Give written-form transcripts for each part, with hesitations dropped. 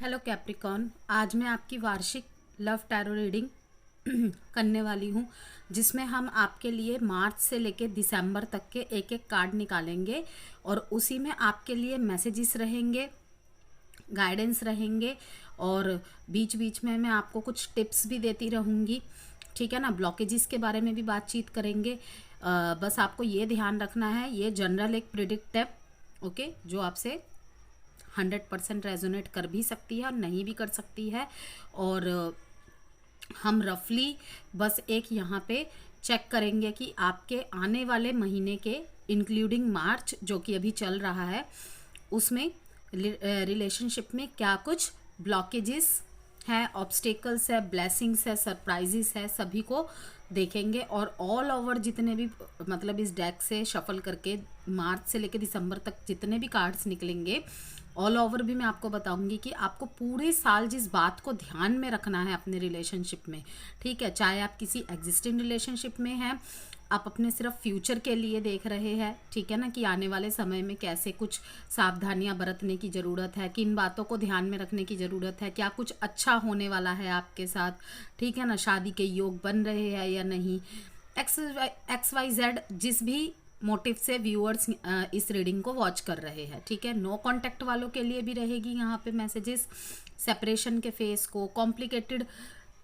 Hello Capricorn, आज मैं आपकी वार्षिक लव टैरो रीडिंग करने वाली हूँ, जिसमें हम आपके लिए मार्च से लेकर दिसंबर तक के एक एक कार्ड निकालेंगे और उसी में आपके लिए मैसेजेस रहेंगे, गाइडेंस रहेंगे और बीच बीच में मैं आपको कुछ टिप्स भी देती रहूँगी। ठीक है ना। ब्लॉकेजेस के बारे में भी बातचीत करेंगे। बस आपको ये ध्यान रखना है, ये जनरल एक प्रिडिक्ट है, ओके, जो आपसे 100% रेजोनेट कर भी सकती है और नहीं भी कर सकती है। और हम रफली बस एक यहाँ पे चेक करेंगे कि आपके आने वाले महीने के इंक्लूडिंग मार्च जो कि अभी चल रहा है उसमें रिलेशनशिप में क्या कुछ ब्लॉकेजेस है, ऑब्स्टेकल्स है, ब्लेसिंग्स है, सरप्राइजेस है, सभी को देखेंगे। और ऑल ओवर जितने भी मतलब इस डेक से शफल करके मार्च से लेकर दिसंबर तक जितने भी कार्ड्स निकलेंगे ऑल ओवर भी मैं आपको बताऊंगी कि आपको पूरे साल जिस बात को ध्यान में रखना है अपने रिलेशनशिप में। ठीक है, चाहे आप किसी एग्जिस्टिंग रिलेशनशिप में हैं, आप अपने सिर्फ फ्यूचर के लिए देख रहे हैं, ठीक है ना, कि आने वाले समय में कैसे कुछ सावधानियां बरतने की ज़रूरत है, किन बातों को ध्यान में रखने की ज़रूरत है, क्या कुछ अच्छा होने वाला है आपके साथ, ठीक है ना, शादी के योग बन रहे हैं या नहीं, एक्स वाई जेड जिस भी मोटिव से व्यूअर्स इस रीडिंग को वॉच कर रहे हैं। ठीक है, नो कांटेक्ट वालों के लिए भी रहेगी यहाँ पे मैसेजेस, सेपरेशन के फेस को, कॉम्प्लिकेटेड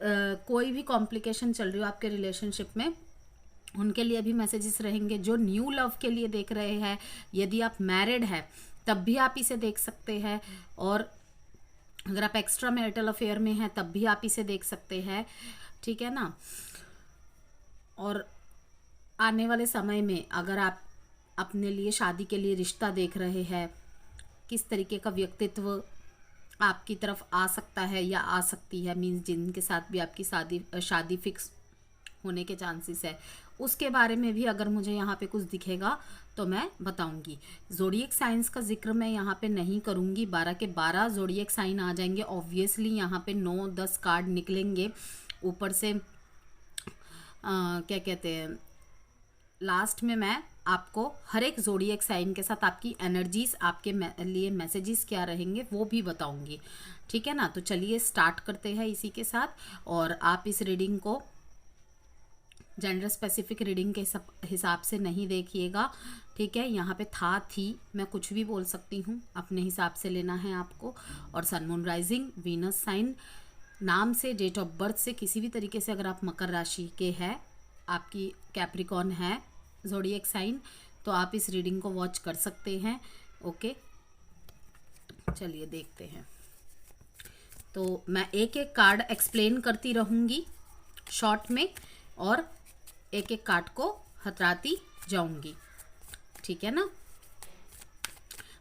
कोई भी कॉम्प्लिकेशन चल रही हो आपके रिलेशनशिप में उनके लिए भी मैसेजेस रहेंगे। जो न्यू लव के लिए देख रहे हैं, यदि आप मैरिड है तब भी आप इसे देख सकते हैं, और अगर आप एक्स्ट्रा मैरिटल अफेयर में हैं तब भी आप इसे देख सकते हैं। ठीक है ना। और आने वाले समय में अगर आप अपने लिए शादी के लिए रिश्ता देख रहे हैं, किस तरीके का व्यक्तित्व आपकी तरफ आ सकता है या आ सकती है, मीन्स जिनके साथ भी आपकी शादी फिक्स होने के चांसेस है, उसके बारे में भी अगर मुझे यहाँ पे कुछ दिखेगा तो मैं बताऊंगी। जोडिएक साइंस का जिक्र मैं यहाँ पे नहीं करूँगी, 12 के 12 जोडिएक साइन आ जाएंगे ऑब्वियसली। यहाँ पे 9-10 कार्ड निकलेंगे ऊपर से। क्या कहते हैं, लास्ट में मैं आपको हर एक जोडिएक साइन के साथ आपकी एनर्जीज, आपके लिए मैसेजेस क्या रहेंगे वो भी बताऊंगी। ठीक है ना। तो चलिए स्टार्ट करते हैं इसी के साथ। और आप इस रीडिंग को जेंडर स्पेसिफिक रीडिंग के हिसाब से नहीं देखिएगा। ठीक है, यहाँ पे था थी मैं कुछ भी बोल सकती हूँ, अपने हिसाब से लेना है आपको। और sun moon rising Venus sign, नाम से, डेट ऑफ बर्थ से, किसी भी तरीके से अगर आप मकर राशि के हैं, आपकी कैप्रिकॉन है ज़ोडिएक साइन, तो आप इस रीडिंग को वॉच कर सकते हैं। ओके, चलिए देखते हैं। तो मैं एक एक कार्ड एक्सप्लेन करती रहूँगी शॉर्ट में और एक एक कार्ड को हतराती जाऊंगी। ठीक है ना।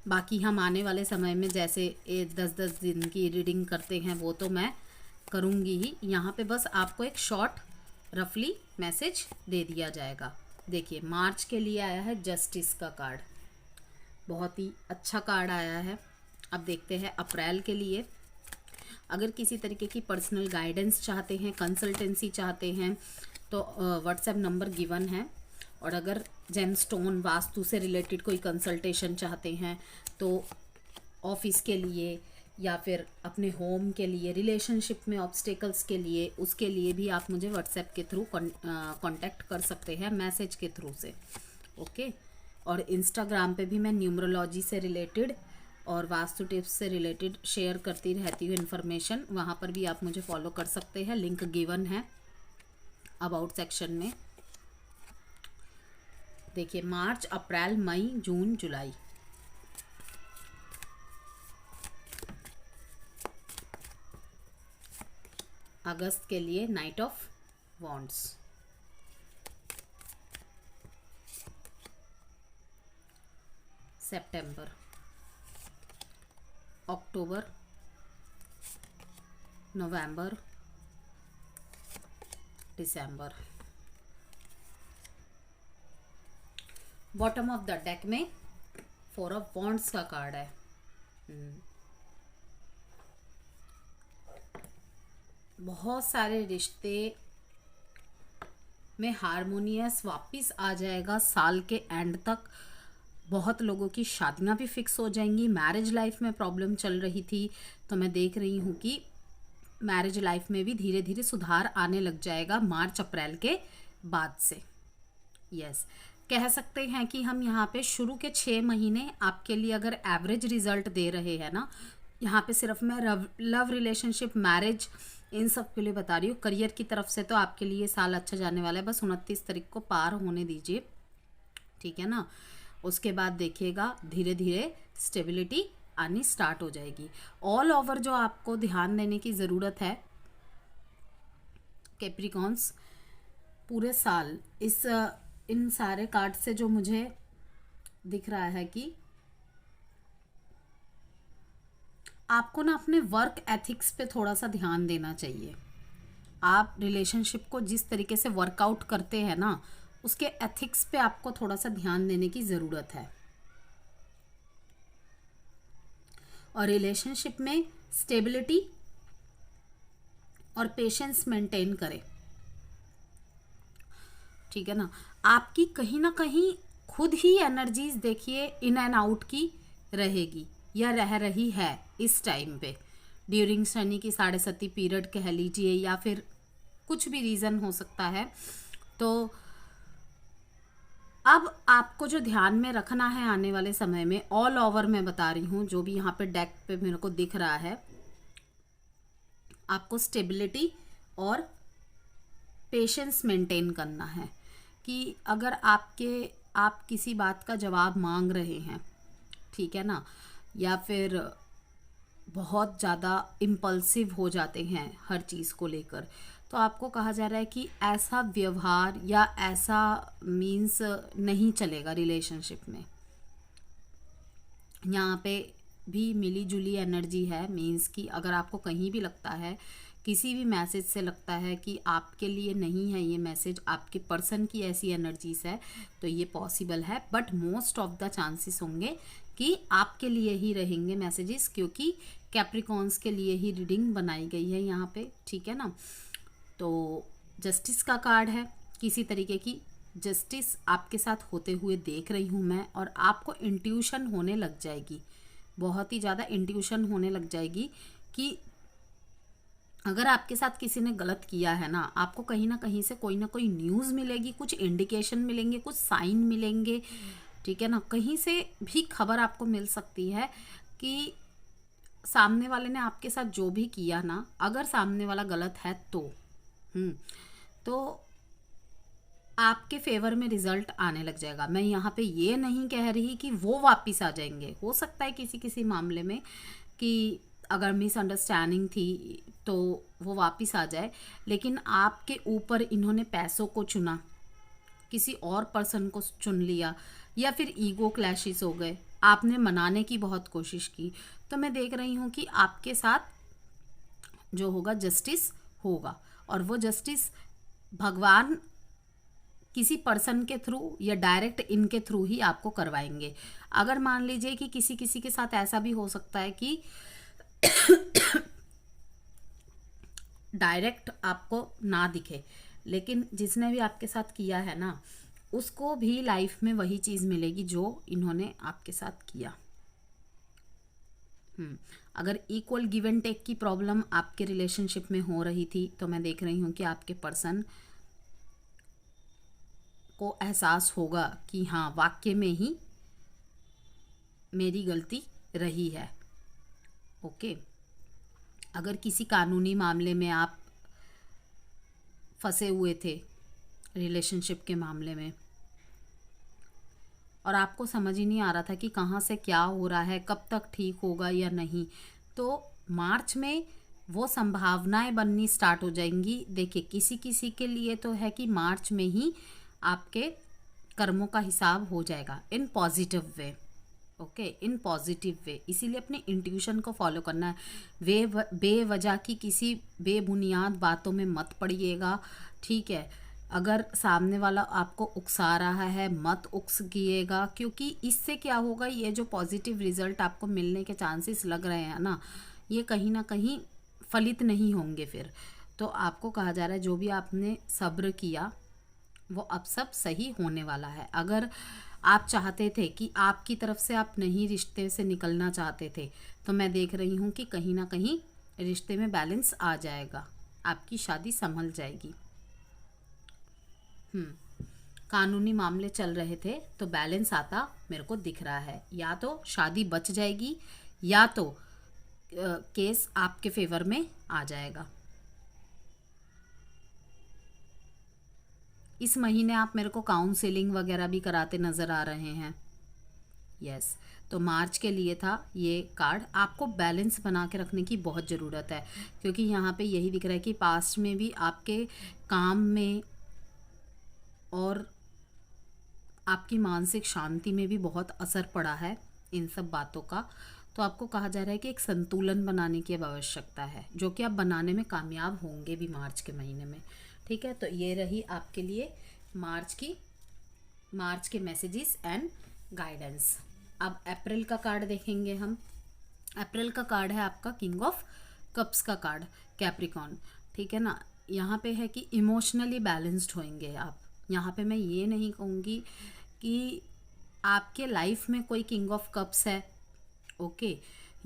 बाकी हम आने वाले समय में जैसे 10-10 दिन की रीडिंग करते हैं वो तो मैं करूँगी ही। यहाँ पे बस आपको एक शॉर्ट रफली मैसेज दे दिया जाएगा। देखिए, मार्च के लिए आया है जस्टिस का कार्ड, बहुत ही अच्छा कार्ड आया है। अब देखते हैं अप्रैल के लिए। अगर किसी तरीके की पर्सनल गाइडेंस चाहते हैं, कंसल्टेंसी चाहते हैं, तो व्हाट्सएप नंबर गिवन है। और अगर जेमस्टोन वास्तु से रिलेटेड कोई कंसल्टेशन चाहते हैं, तो ऑफिस के लिए या फिर अपने होम के लिए, रिलेशनशिप में ऑब्स्टेकल्स के लिए, उसके लिए भी आप मुझे व्हाट्सएप के थ्रू कांटेक्ट कर सकते हैं, मैसेज के थ्रू से। ओके। और इंस्टाग्राम पे भी मैं न्यूमरोलॉजी से रिलेटेड और वास्तु टिप्स से रिलेटेड शेयर करती रहती हूँ इन्फॉर्मेशन, वहाँ पर भी आप मुझे फॉलो कर सकते हैं, लिंक गिवन है अबाउट सेक्शन में। देखिए, मार्च, अप्रैल, मई, जून, जुलाई, अगस्त के लिए night of wands, September, October, November, December. Bottom of the deck में 4 ऑफ वॉन्ड्स का कार्ड है। बहुत सारे रिश्ते में हारमोनियस वापस आ जाएगा साल के एंड तक। बहुत लोगों की शादियां भी फिक्स हो जाएंगी। मैरिज लाइफ में प्रॉब्लम चल रही थी, तो मैं देख रही हूँ कि मैरिज लाइफ में भी धीरे धीरे सुधार आने लग जाएगा मार्च अप्रैल के बाद से। यस, कह सकते हैं कि हम यहाँ पे शुरू के 6 महीने आपके लिए अगर एवरेज रिजल्ट दे रहे हैं ना, यहाँ पे सिर्फ मैं लव रिलेशनशिप मैरिज इन सब के लिए बता रही हूँ। करियर की तरफ से तो आपके लिए साल अच्छा जाने वाला है, बस 29 तारीख को पार होने दीजिए, ठीक है ना। उसके बाद देखिएगा धीरे धीरे स्टेबिलिटी आनी स्टार्ट हो जाएगी। ऑल ओवर जो आपको ध्यान देने की ज़रूरत है कैप्रिकॉन्स, पूरे साल इन सारे कार्ड से जो मुझे दिख रहा है कि आपको ना अपने वर्क एथिक्स पे थोड़ा सा ध्यान देना चाहिए। आप रिलेशनशिप को जिस तरीके से वर्कआउट करते हैं ना, उसके एथिक्स पे आपको थोड़ा सा ध्यान देने की ज़रूरत है। और रिलेशनशिप में स्टेबिलिटी और पेशेंस मेंटेन करें, ठीक है ना। आपकी कहीं ना कहीं खुद ही एनर्जीज देखिए इन एंड आउट की रहेगी या रह रही है इस टाइम पे, ड्यूरिंग शनि की 7.5 पीरियड कह लीजिए, या फिर कुछ भी रीज़न हो सकता है। तो अब आपको जो ध्यान में रखना है आने वाले समय में, ऑल ओवर मैं बता रही हूँ, जो भी यहाँ पे डेक पे मेरे को दिख रहा है, आपको स्टेबिलिटी और पेशेंस मेंटेन करना है। कि अगर आप किसी बात का जवाब मांग रहे हैं, ठीक है ना, या फिर बहुत ज़्यादा इम्पल्सिव हो जाते हैं हर चीज़ को लेकर, तो आपको कहा जा रहा है कि ऐसा व्यवहार या ऐसा मीन्स नहीं चलेगा रिलेशनशिप में। यहाँ पे भी मिली जुली एनर्जी है, मीन्स कि अगर आपको कहीं भी लगता है, किसी भी मैसेज से लगता है कि आपके लिए नहीं है ये मैसेज, आपके पर्सन की ऐसी एनर्जीज है, तो ये पॉसिबल है। But most of the chances होंगे कि आपके लिए ही रहेंगे मैसेजेस, क्योंकि कैप्रिकॉन्स के लिए ही रीडिंग बनाई गई है यहाँ पे, ठीक है ना। तो जस्टिस का कार्ड है, किसी तरीके की जस्टिस आपके साथ होते हुए देख रही हूँ मैं, और आपको इंट्यूशन होने लग जाएगी, बहुत ही ज़्यादा इंट्यूशन होने लग जाएगी कि अगर आपके साथ किसी ने गलत किया है ना, आपको कहीं ना कहीं से कोई ना कोई न्यूज़ मिलेगी, कुछ इंडिकेशन मिलेंगे, कुछ साइन मिलेंगे, ठीक है ना। कहीं से भी खबर आपको मिल सकती है कि सामने वाले ने आपके साथ जो भी किया ना, अगर सामने वाला गलत है तो आपके फेवर में रिजल्ट आने लग जाएगा। मैं यहाँ पे ये नहीं कह रही कि वो वापस आ जाएंगे, हो सकता है किसी किसी मामले में कि अगर मिसअंडरस्टैंडिंग थी तो वो वापस आ जाए, लेकिन आपके ऊपर इन्होंने पैसों को चुना, किसी और पर्सन को चुन लिया, या फिर ईगो क्लैशेस हो गए, आपने मनाने की बहुत कोशिश की, तो मैं देख रही हूँ कि आपके साथ जो होगा जस्टिस होगा। और वो जस्टिस भगवान किसी पर्सन के थ्रू या डायरेक्ट इनके थ्रू ही आपको करवाएंगे। अगर मान लीजिए कि किसी किसी के साथ ऐसा भी हो सकता है कि डायरेक्ट आपको ना दिखे, लेकिन जिसने भी आपके साथ किया है ना, उसको भी लाइफ में वही चीज़ मिलेगी जो इन्होंने आपके साथ किया। अगर इक्वल गिव एंड टेक की प्रॉब्लम आपके रिलेशनशिप में हो रही थी, तो मैं देख रही हूँ कि आपके पर्सन को एहसास होगा कि हाँ, वाकई में ही मेरी गलती रही है। ओके, अगर किसी कानूनी मामले में आप फंसे हुए थे रिलेशनशिप के मामले में, और आपको समझ ही नहीं आ रहा था कि कहाँ से क्या हो रहा है, कब तक ठीक होगा या नहीं, तो मार्च में वो संभावनाएं बननी स्टार्ट हो जाएंगी। देखिए, किसी किसी के लिए तो है कि मार्च में ही आपके कर्मों का हिसाब हो जाएगा in positive way. Okay, in positive way. इसीलिए अपने इंट्यूशन को फॉलो करना है। बेवजह की किसी बेबुनियाद बातों में मत पड़िएगा, ठीक है। अगर सामने वाला आपको उकसा रहा है, मत उकसिएगा, क्योंकि इससे क्या होगा, ये जो पॉजिटिव रिजल्ट आपको मिलने के चांसेस लग रहे हैं ना, ये कहीं ना कहीं फलित नहीं होंगे फिर। तो आपको कहा जा रहा है जो भी आपने सब्र किया वो अब सब सही होने वाला है। अगर आप चाहते थे कि आपकी तरफ से आप नहीं रिश्ते से निकलना चाहते थे, तो मैं देख रही हूँ कि कहीं ना कहीं रिश्ते में बैलेंस आ जाएगा, आपकी शादी संभल जाएगी। कानूनी मामले चल रहे थे तो बैलेंस आता मेरे को दिख रहा है, या तो शादी बच जाएगी या तो केस आपके फेवर में आ जाएगा। इस महीने आप मेरे को काउंसलिंग वगैरह भी कराते नज़र आ रहे हैं। यस, तो मार्च के लिए था ये कार्ड। आपको बैलेंस बना के रखने की बहुत ज़रूरत है, क्योंकि यहाँ पे यही दिख रहा है कि पास्ट में भी आपके काम में और आपकी मानसिक शांति में भी बहुत असर पड़ा है इन सब बातों का। तो आपको कहा जा रहा है कि एक संतुलन बनाने की अब आवश्यकता है, जो कि आप बनाने में कामयाब होंगे भी मार्च के महीने में। ठीक है, तो ये रही आपके लिए मार्च के मैसेजेस एंड गाइडेंस। अब अप्रैल का कार्ड देखेंगे हम। अप्रैल का कार्ड है आपका किंग ऑफ कप्स का कार्ड, कैप्रिकॉर्न। ठीक है ना, यहाँ पे है कि इमोशनली बैलेंस्ड होंगे आप। यहाँ पे मैं ये नहीं कहूँगी कि आपके लाइफ में कोई किंग ऑफ कप्स है, ओके।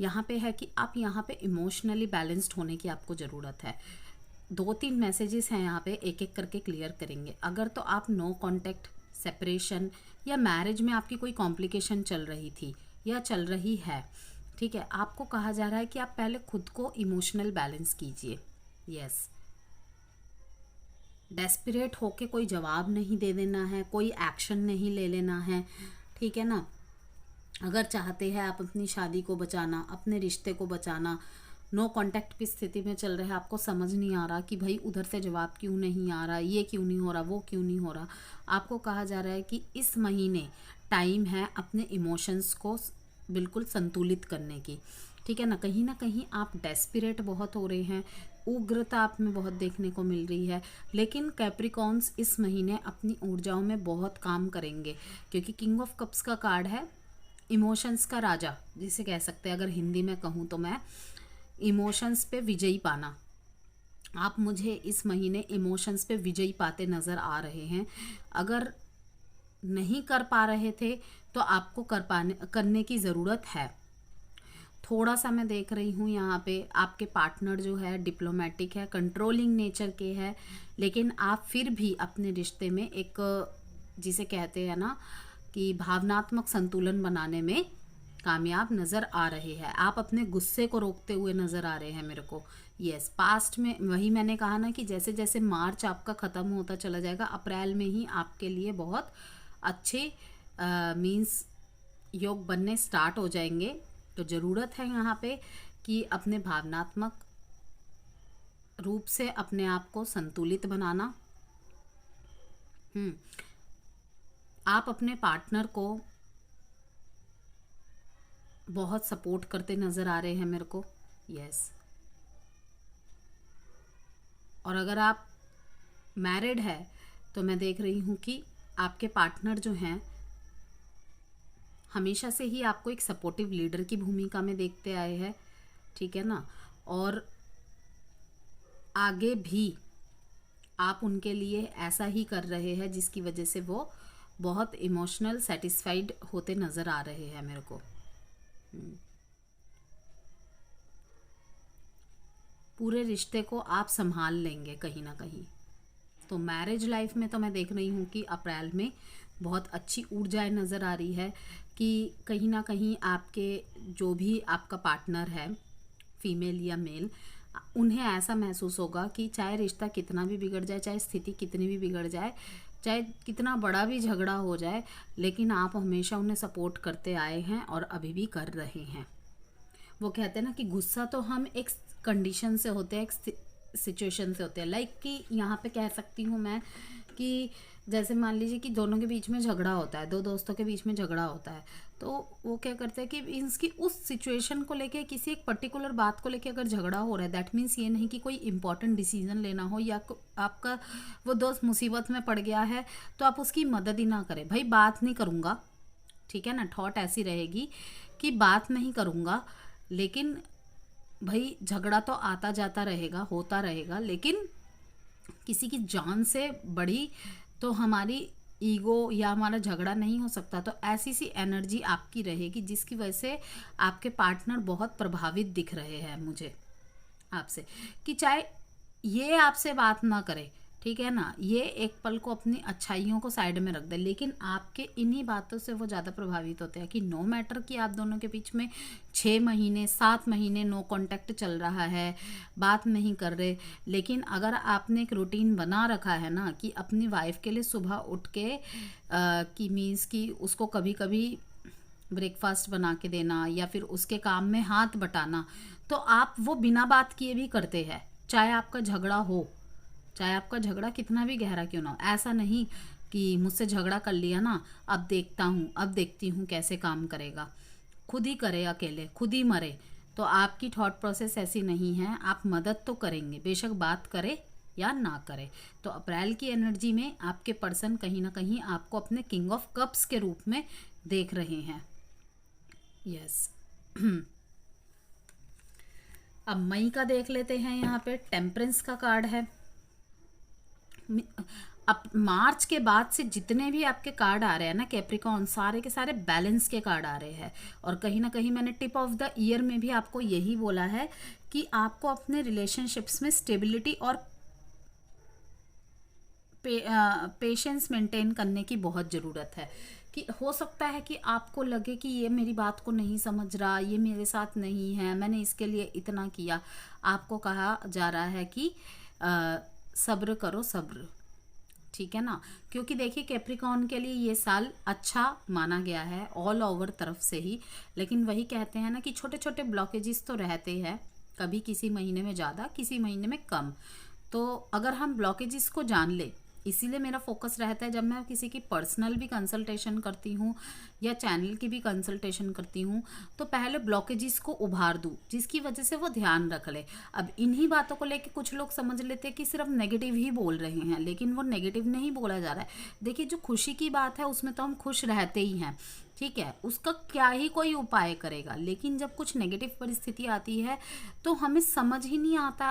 यहाँ पे है कि आप यहाँ पे इमोशनली बैलेंस्ड होने की आपको ज़रूरत है। 2-3 मैसेजेस हैं यहाँ पे, एक एक करके क्लियर करेंगे। अगर तो आप नो कांटेक्ट, सेपरेशन या मैरिज में आपकी कोई कॉम्प्लिकेशन चल रही थी या चल रही है, ठीक है, आपको कहा जा रहा है कि आप पहले खुद को इमोशनल बैलेंस कीजिए। यस, डेस्परेट होके कोई जवाब नहीं दे देना है, कोई एक्शन नहीं ले लेना है। ठीक है ना, अगर चाहते हैं आप अपनी शादी को बचाना, अपने रिश्ते को बचाना, नो कांटेक्ट की स्थिति में चल रहे हैं, आपको समझ नहीं आ रहा कि भाई उधर से जवाब क्यों नहीं आ रहा, ये क्यों नहीं हो रहा, वो क्यों नहीं हो रहा, आपको कहा जा रहा है कि इस महीने टाइम है अपने इमोशंस को बिल्कुल संतुलित करने की। ठीक है ना कहीं आप डेस्परेट बहुत हो रहे हैं, उग्रता आप में बहुत देखने को मिल रही है। लेकिन कैप्रिकॉर्न्स इस महीने अपनी ऊर्जाओं में बहुत काम करेंगे, क्योंकि किंग ऑफ कप्स का कार्ड है इमोशंस का राजा, जिसे कह सकते हैं अगर हिंदी में कहूँ तो मैं, इमोशंस पे विजयी पाना। आप मुझे इस महीने इमोशंस पे विजयी पाते नज़र आ रहे हैं। अगर नहीं कर पा रहे थे तो आपको करने की ज़रूरत है। थोड़ा सा मैं देख रही हूँ यहाँ पे आपके पार्टनर जो है डिप्लोमेटिक है, कंट्रोलिंग नेचर के है, लेकिन आप फिर भी अपने रिश्ते में एक, जिसे कहते हैं ना कि भावनात्मक संतुलन बनाने में कामयाब नज़र आ रहे हैं। आप अपने गुस्से को रोकते हुए नज़र आ रहे हैं मेरे को। यस, पास्ट में वही मैंने कहा ना कि जैसे जैसे मार्च आपका ख़त्म होता चला जाएगा, अप्रैल में ही आपके लिए बहुत अच्छे मीन्स योग बनने स्टार्ट हो जाएंगे। तो ज़रूरत है यहाँ पे कि अपने भावनात्मक रूप से अपने आप को संतुलित बनाना। आप अपने पार्टनर को बहुत सपोर्ट करते नज़र आ रहे हैं मेरे को। यस, और अगर आप मैरिड है तो मैं देख रही हूँ कि आपके पार्टनर जो हैं हमेशा से ही आपको एक सपोर्टिव लीडर की भूमिका में देखते आए हैं। ठीक है ना, और आगे भी आप उनके लिए ऐसा ही कर रहे हैं, जिसकी वजह से वो बहुत इमोशनल सेटिस्फाइड होते नज़र आ रहे हैं मेरे को। पूरे रिश्ते को आप संभाल लेंगे कहीं ना कहीं। तो मैरिज लाइफ में तो मैं देख रही हूँ कि अप्रैल में बहुत अच्छी ऊर्जाएं नज़र आ रही है कि कहीं ना कहीं आपके जो भी आपका पार्टनर है, फीमेल या मेल, उन्हें ऐसा महसूस होगा कि चाहे रिश्ता कितना भी बिगड़ जाए, चाहे स्थिति कितनी भी बिगड़ जाए, चाहे कितना बड़ा भी झगड़ा हो जाए, लेकिन आप हमेशा उन्हें सपोर्ट करते आए हैं और अभी भी कर रहे हैं। वो कहते हैं ना कि गुस्सा तो हम एक कंडीशन से होते हैं, एक सिचुएशन से होते हैं। लाइक कि यहाँ पे कह सकती हूँ मैं कि जैसे मान लीजिए कि दोनों के बीच में झगड़ा होता है, दो दोस्तों के बीच में झगड़ा होता है, तो वो क्या करते हैं कि इसकी उस सिचुएशन को लेके, किसी एक पर्टिकुलर बात को लेके अगर झगड़ा हो रहा है, दैट मीन्स ये नहीं कि कोई इंपॉर्टेंट डिसीजन लेना हो या आपका वो दोस्त मुसीबत में पड़ गया है तो आप उसकी मदद ही ना करें। भाई बात नहीं करूँगा, ठीक है ना, थॉट ऐसी रहेगी कि बात नहीं करूँगा, लेकिन भाई झगड़ा तो आता जाता रहेगा, होता रहेगा, लेकिन किसी की जान से बड़ी तो हमारी ईगो या हमारा झगड़ा नहीं हो सकता। तो ऐसी सी एनर्जी आपकी रहेगी जिसकी वजह से आपके पार्टनर बहुत प्रभावित दिख रहे हैं मुझे आपसे, कि चाहे ये आपसे बात ना करे, ठीक है ना, ये एक पल को अपनी अच्छाइयों को साइड में रख दे, लेकिन आपके इन्हीं बातों से वो ज़्यादा प्रभावित होते हैं कि नो मैटर कि आप दोनों के बीच में 6 महीने 7 महीने नो कांटेक्ट चल रहा है, बात नहीं कर रहे, लेकिन अगर आपने एक रूटीन बना रखा है ना कि अपनी वाइफ के लिए सुबह उठ के कि मीन्स कि उसको कभी कभी ब्रेकफास्ट बना के देना या फिर उसके काम में हाथ बटाना, तो आप वो बिना बात किए भी करते हैं, चाहे आपका झगड़ा हो, चाहे आपका झगड़ा कितना भी गहरा क्यों ना हो। ऐसा नहीं कि मुझसे झगड़ा कर लिया ना, अब देखता हूँ, अब देखती हूँ कैसे काम करेगा, खुद ही करे, अकेले खुद ही मरे। तो आपकी थॉट प्रोसेस ऐसी नहीं है, आप मदद तो करेंगे, बेशक बात करे या ना करे। तो अप्रैल की एनर्जी में आपके पर्सन कहीं ना कहीं आपको अपने किंग ऑफ कप्स के रूप में देख रहे हैं। यस अब मई का देख लेते हैं। यहाँ पे टेम्परेंस का कार्ड है। अब मार्च के बाद से जितने भी आपके कार्ड आ रहे हैं ना कैप्रिकॉन, सारे के सारे बैलेंस के कार्ड आ रहे हैं। और कहीं ना कहीं मैंने टिप ऑफ द ईयर में भी आपको यही बोला है कि आपको अपने रिलेशनशिप्स में स्टेबिलिटी और पेशेंस मेंटेन करने की बहुत ज़रूरत है। कि हो सकता है कि आपको लगे कि ये मेरी बात को नहीं समझ रहा, ये मेरे साथ नहीं है, मैंने इसके लिए इतना किया। आपको कहा जा रहा है कि सब्र करो, सब्र, ठीक है ना, क्योंकि देखिए कैप्रिकॉन के लिए ये साल अच्छा माना गया है ऑल ओवर तरफ से ही। लेकिन वही कहते हैं ना कि छोटे छोटे ब्लॉकेजेस तो रहते हैं, कभी किसी महीने में ज़्यादा, किसी महीने में कम। तो अगर हम ब्लॉकेजेस को जान ले, इसीलिए मेरा फोकस रहता है जब मैं किसी की पर्सनल भी कंसल्टेशन करती हूँ या चैनल की भी कंसल्टेशन करती हूँ, तो पहले ब्लॉकेजेस को उभार दूँ जिसकी वजह से वो ध्यान रख ले। अब इन्हीं बातों को लेके कुछ लोग समझ लेते हैं कि सिर्फ नेगेटिव ही बोल रहे हैं, लेकिन वो नेगेटिव नहीं बोला जा रहा है। देखिए जो खुशी की बात है उसमें तो हम खुश रहते ही हैं, ठीक है, उसका क्या ही कोई उपाय करेगा। लेकिन जब कुछ नेगेटिव परिस्थिति आती है तो हमें समझ ही नहीं आता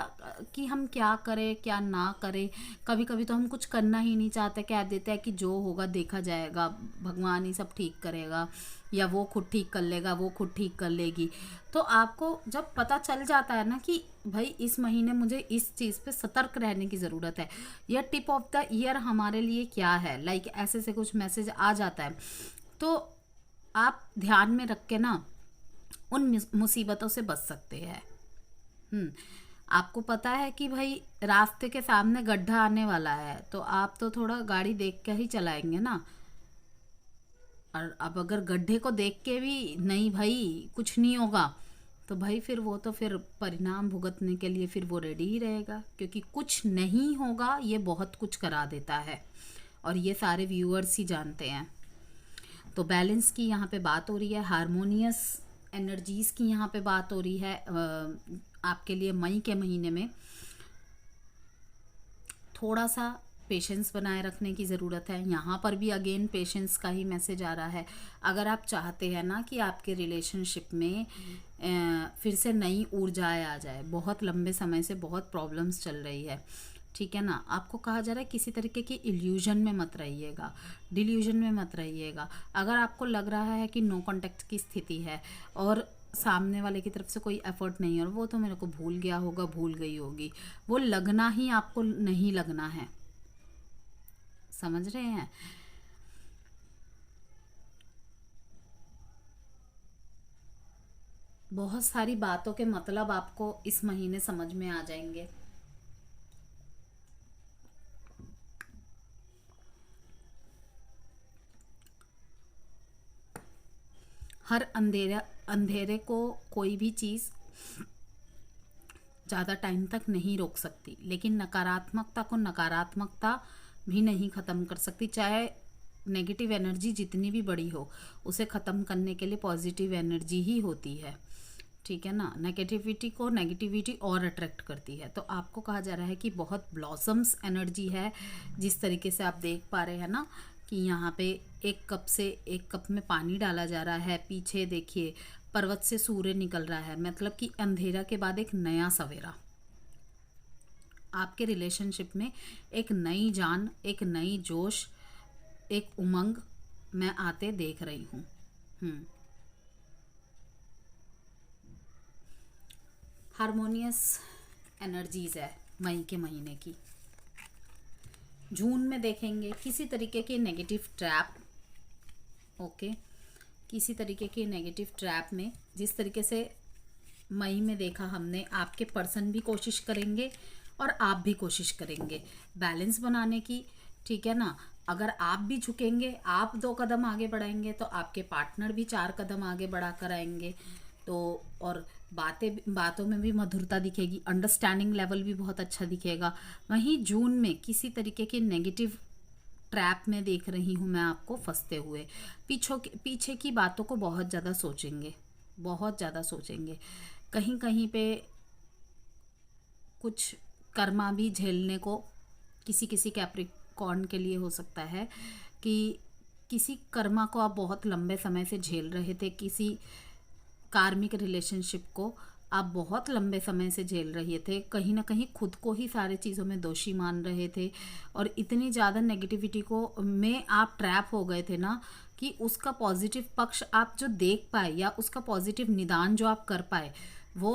कि हम क्या करें क्या ना करें। कभी कभी तो हम कुछ करना ही नहीं चाहते, कह देते हैं कि जो होगा देखा जाएगा, भगवान ही सब ठीक करेगा, या वो खुद ठीक कर लेगा, वो खुद ठीक कर लेगी। तो आपको जब पता चल जाता है ना कि भाई इस महीने मुझे इस चीज़ पे सतर्क रहने की ज़रूरत है, या टिप ऑफ द ईयर हमारे लिए क्या है, लाइक ऐसे से कुछ मैसेज आ जाता है, तो आप ध्यान में रख के ना उन मुसीबतों से बच सकते हैं। आपको पता है कि भाई रास्ते के सामने गड्ढा आने वाला है, तो आप तो थोड़ा गाड़ी देख के ही चलाएंगे ना। और अब अगर गड्ढे को देख के भी नहीं भाई कुछ नहीं होगा, तो भाई फिर वो तो फिर परिणाम भुगतने के लिए फिर वो रेडी ही रहेगा, क्योंकि कुछ नहीं होगा ये बहुत कुछ करा देता है, और ये सारे व्यूअर्स ही जानते हैं। तो बैलेंस की यहाँ पे बात हो रही है, हारमोनियस एनर्जीज़ की यहाँ पे बात हो रही है। आपके लिए मई के महीने में थोड़ा सा पेशेंस बनाए रखने की ज़रूरत है। यहाँ पर भी अगेन पेशेंस का ही मैसेज आ रहा है। अगर आप चाहते हैं ना कि आपके रिलेशनशिप में फिर से नई ऊर्जाएं आ जाए, बहुत लंबे समय से बहुत प्रॉब्लम्स चल रही है, ठीक है ना, आपको कहा जा रहा है किसी तरीके की इल्यूजन में मत रहिएगा, डिल्यूजन में मत रहिएगा। अगर आपको लग रहा है कि नो कांटेक्ट की स्थिति है और सामने वाले की तरफ से कोई एफर्ट नहीं है और वो तो मेरे को भूल गया होगा, भूल गई होगी, वो लगना ही आपको नहीं लगना है, समझ रहे हैं। बहुत सारी बातों के मतलब आपको इस महीने समझ में आ जाएंगे। हर अंधेरे को कोई भी चीज़ ज़्यादा टाइम तक नहीं रोक सकती, लेकिन नकारात्मकता को नकारात्मकता भी नहीं ख़त्म कर सकती। चाहे नेगेटिव एनर्जी जितनी भी बड़ी हो, उसे ख़त्म करने के लिए पॉजिटिव एनर्जी ही होती है, ठीक है ना। नेगेटिविटी को नेगेटिविटी और अट्रैक्ट करती है। तो आपको कहा जा रहा है कि बहुत ब्लॉसम्स एनर्जी है। जिस तरीके से आप देख पा रहे हैं ना कि यहाँ पे एक कप से एक कप में पानी डाला जा रहा है, पीछे देखिए पर्वत से सूर्य निकल रहा है, मतलब कि अंधेरा के बाद एक नया सवेरा। आपके रिलेशनशिप में एक नई जान, एक नई जोश, एक उमंग मैं आते देख रही हूँ। हारमोनियस एनर्जीज है मई के महीने की। जून में देखेंगे किसी तरीके के नेगेटिव ट्रैप, ओके, किसी तरीके के नेगेटिव ट्रैप में, जिस तरीके से मई में देखा हमने, आपके पर्सन भी कोशिश करेंगे और आप भी कोशिश करेंगे बैलेंस बनाने की, ठीक है ना। अगर आप भी झुकेंगे, आप 2 कदम आगे बढ़ाएंगे तो आपके पार्टनर भी 4 कदम आगे बढ़ा कर आएंगे। तो और बातों में भी मधुरता दिखेगी, अंडरस्टैंडिंग लेवल भी बहुत अच्छा दिखेगा। वहीं जून में किसी तरीके के नेगेटिव ट्रैप में देख रही हूँ मैं आपको फंसते हुए। पीछे की बातों को बहुत ज़्यादा सोचेंगे, बहुत ज़्यादा सोचेंगे। कहीं कहीं पे कुछ कर्मा भी झेलने को किसी किसी कैप्रिकॉर्न के लिए हो सकता है कि किसी कर्मा को आप बहुत लंबे समय से झेल रहे थे, किसी कार्मिक रिलेशनशिप को आप बहुत लंबे समय से झेल रहे थे। कहीं ना कहीं खुद को ही सारे चीज़ों में दोषी मान रहे थे और इतनी ज़्यादा नेगेटिविटी को में आप ट्रैप हो गए थे ना कि उसका पॉजिटिव पक्ष आप जो देख पाए या उसका पॉजिटिव निदान जो आप कर पाए वो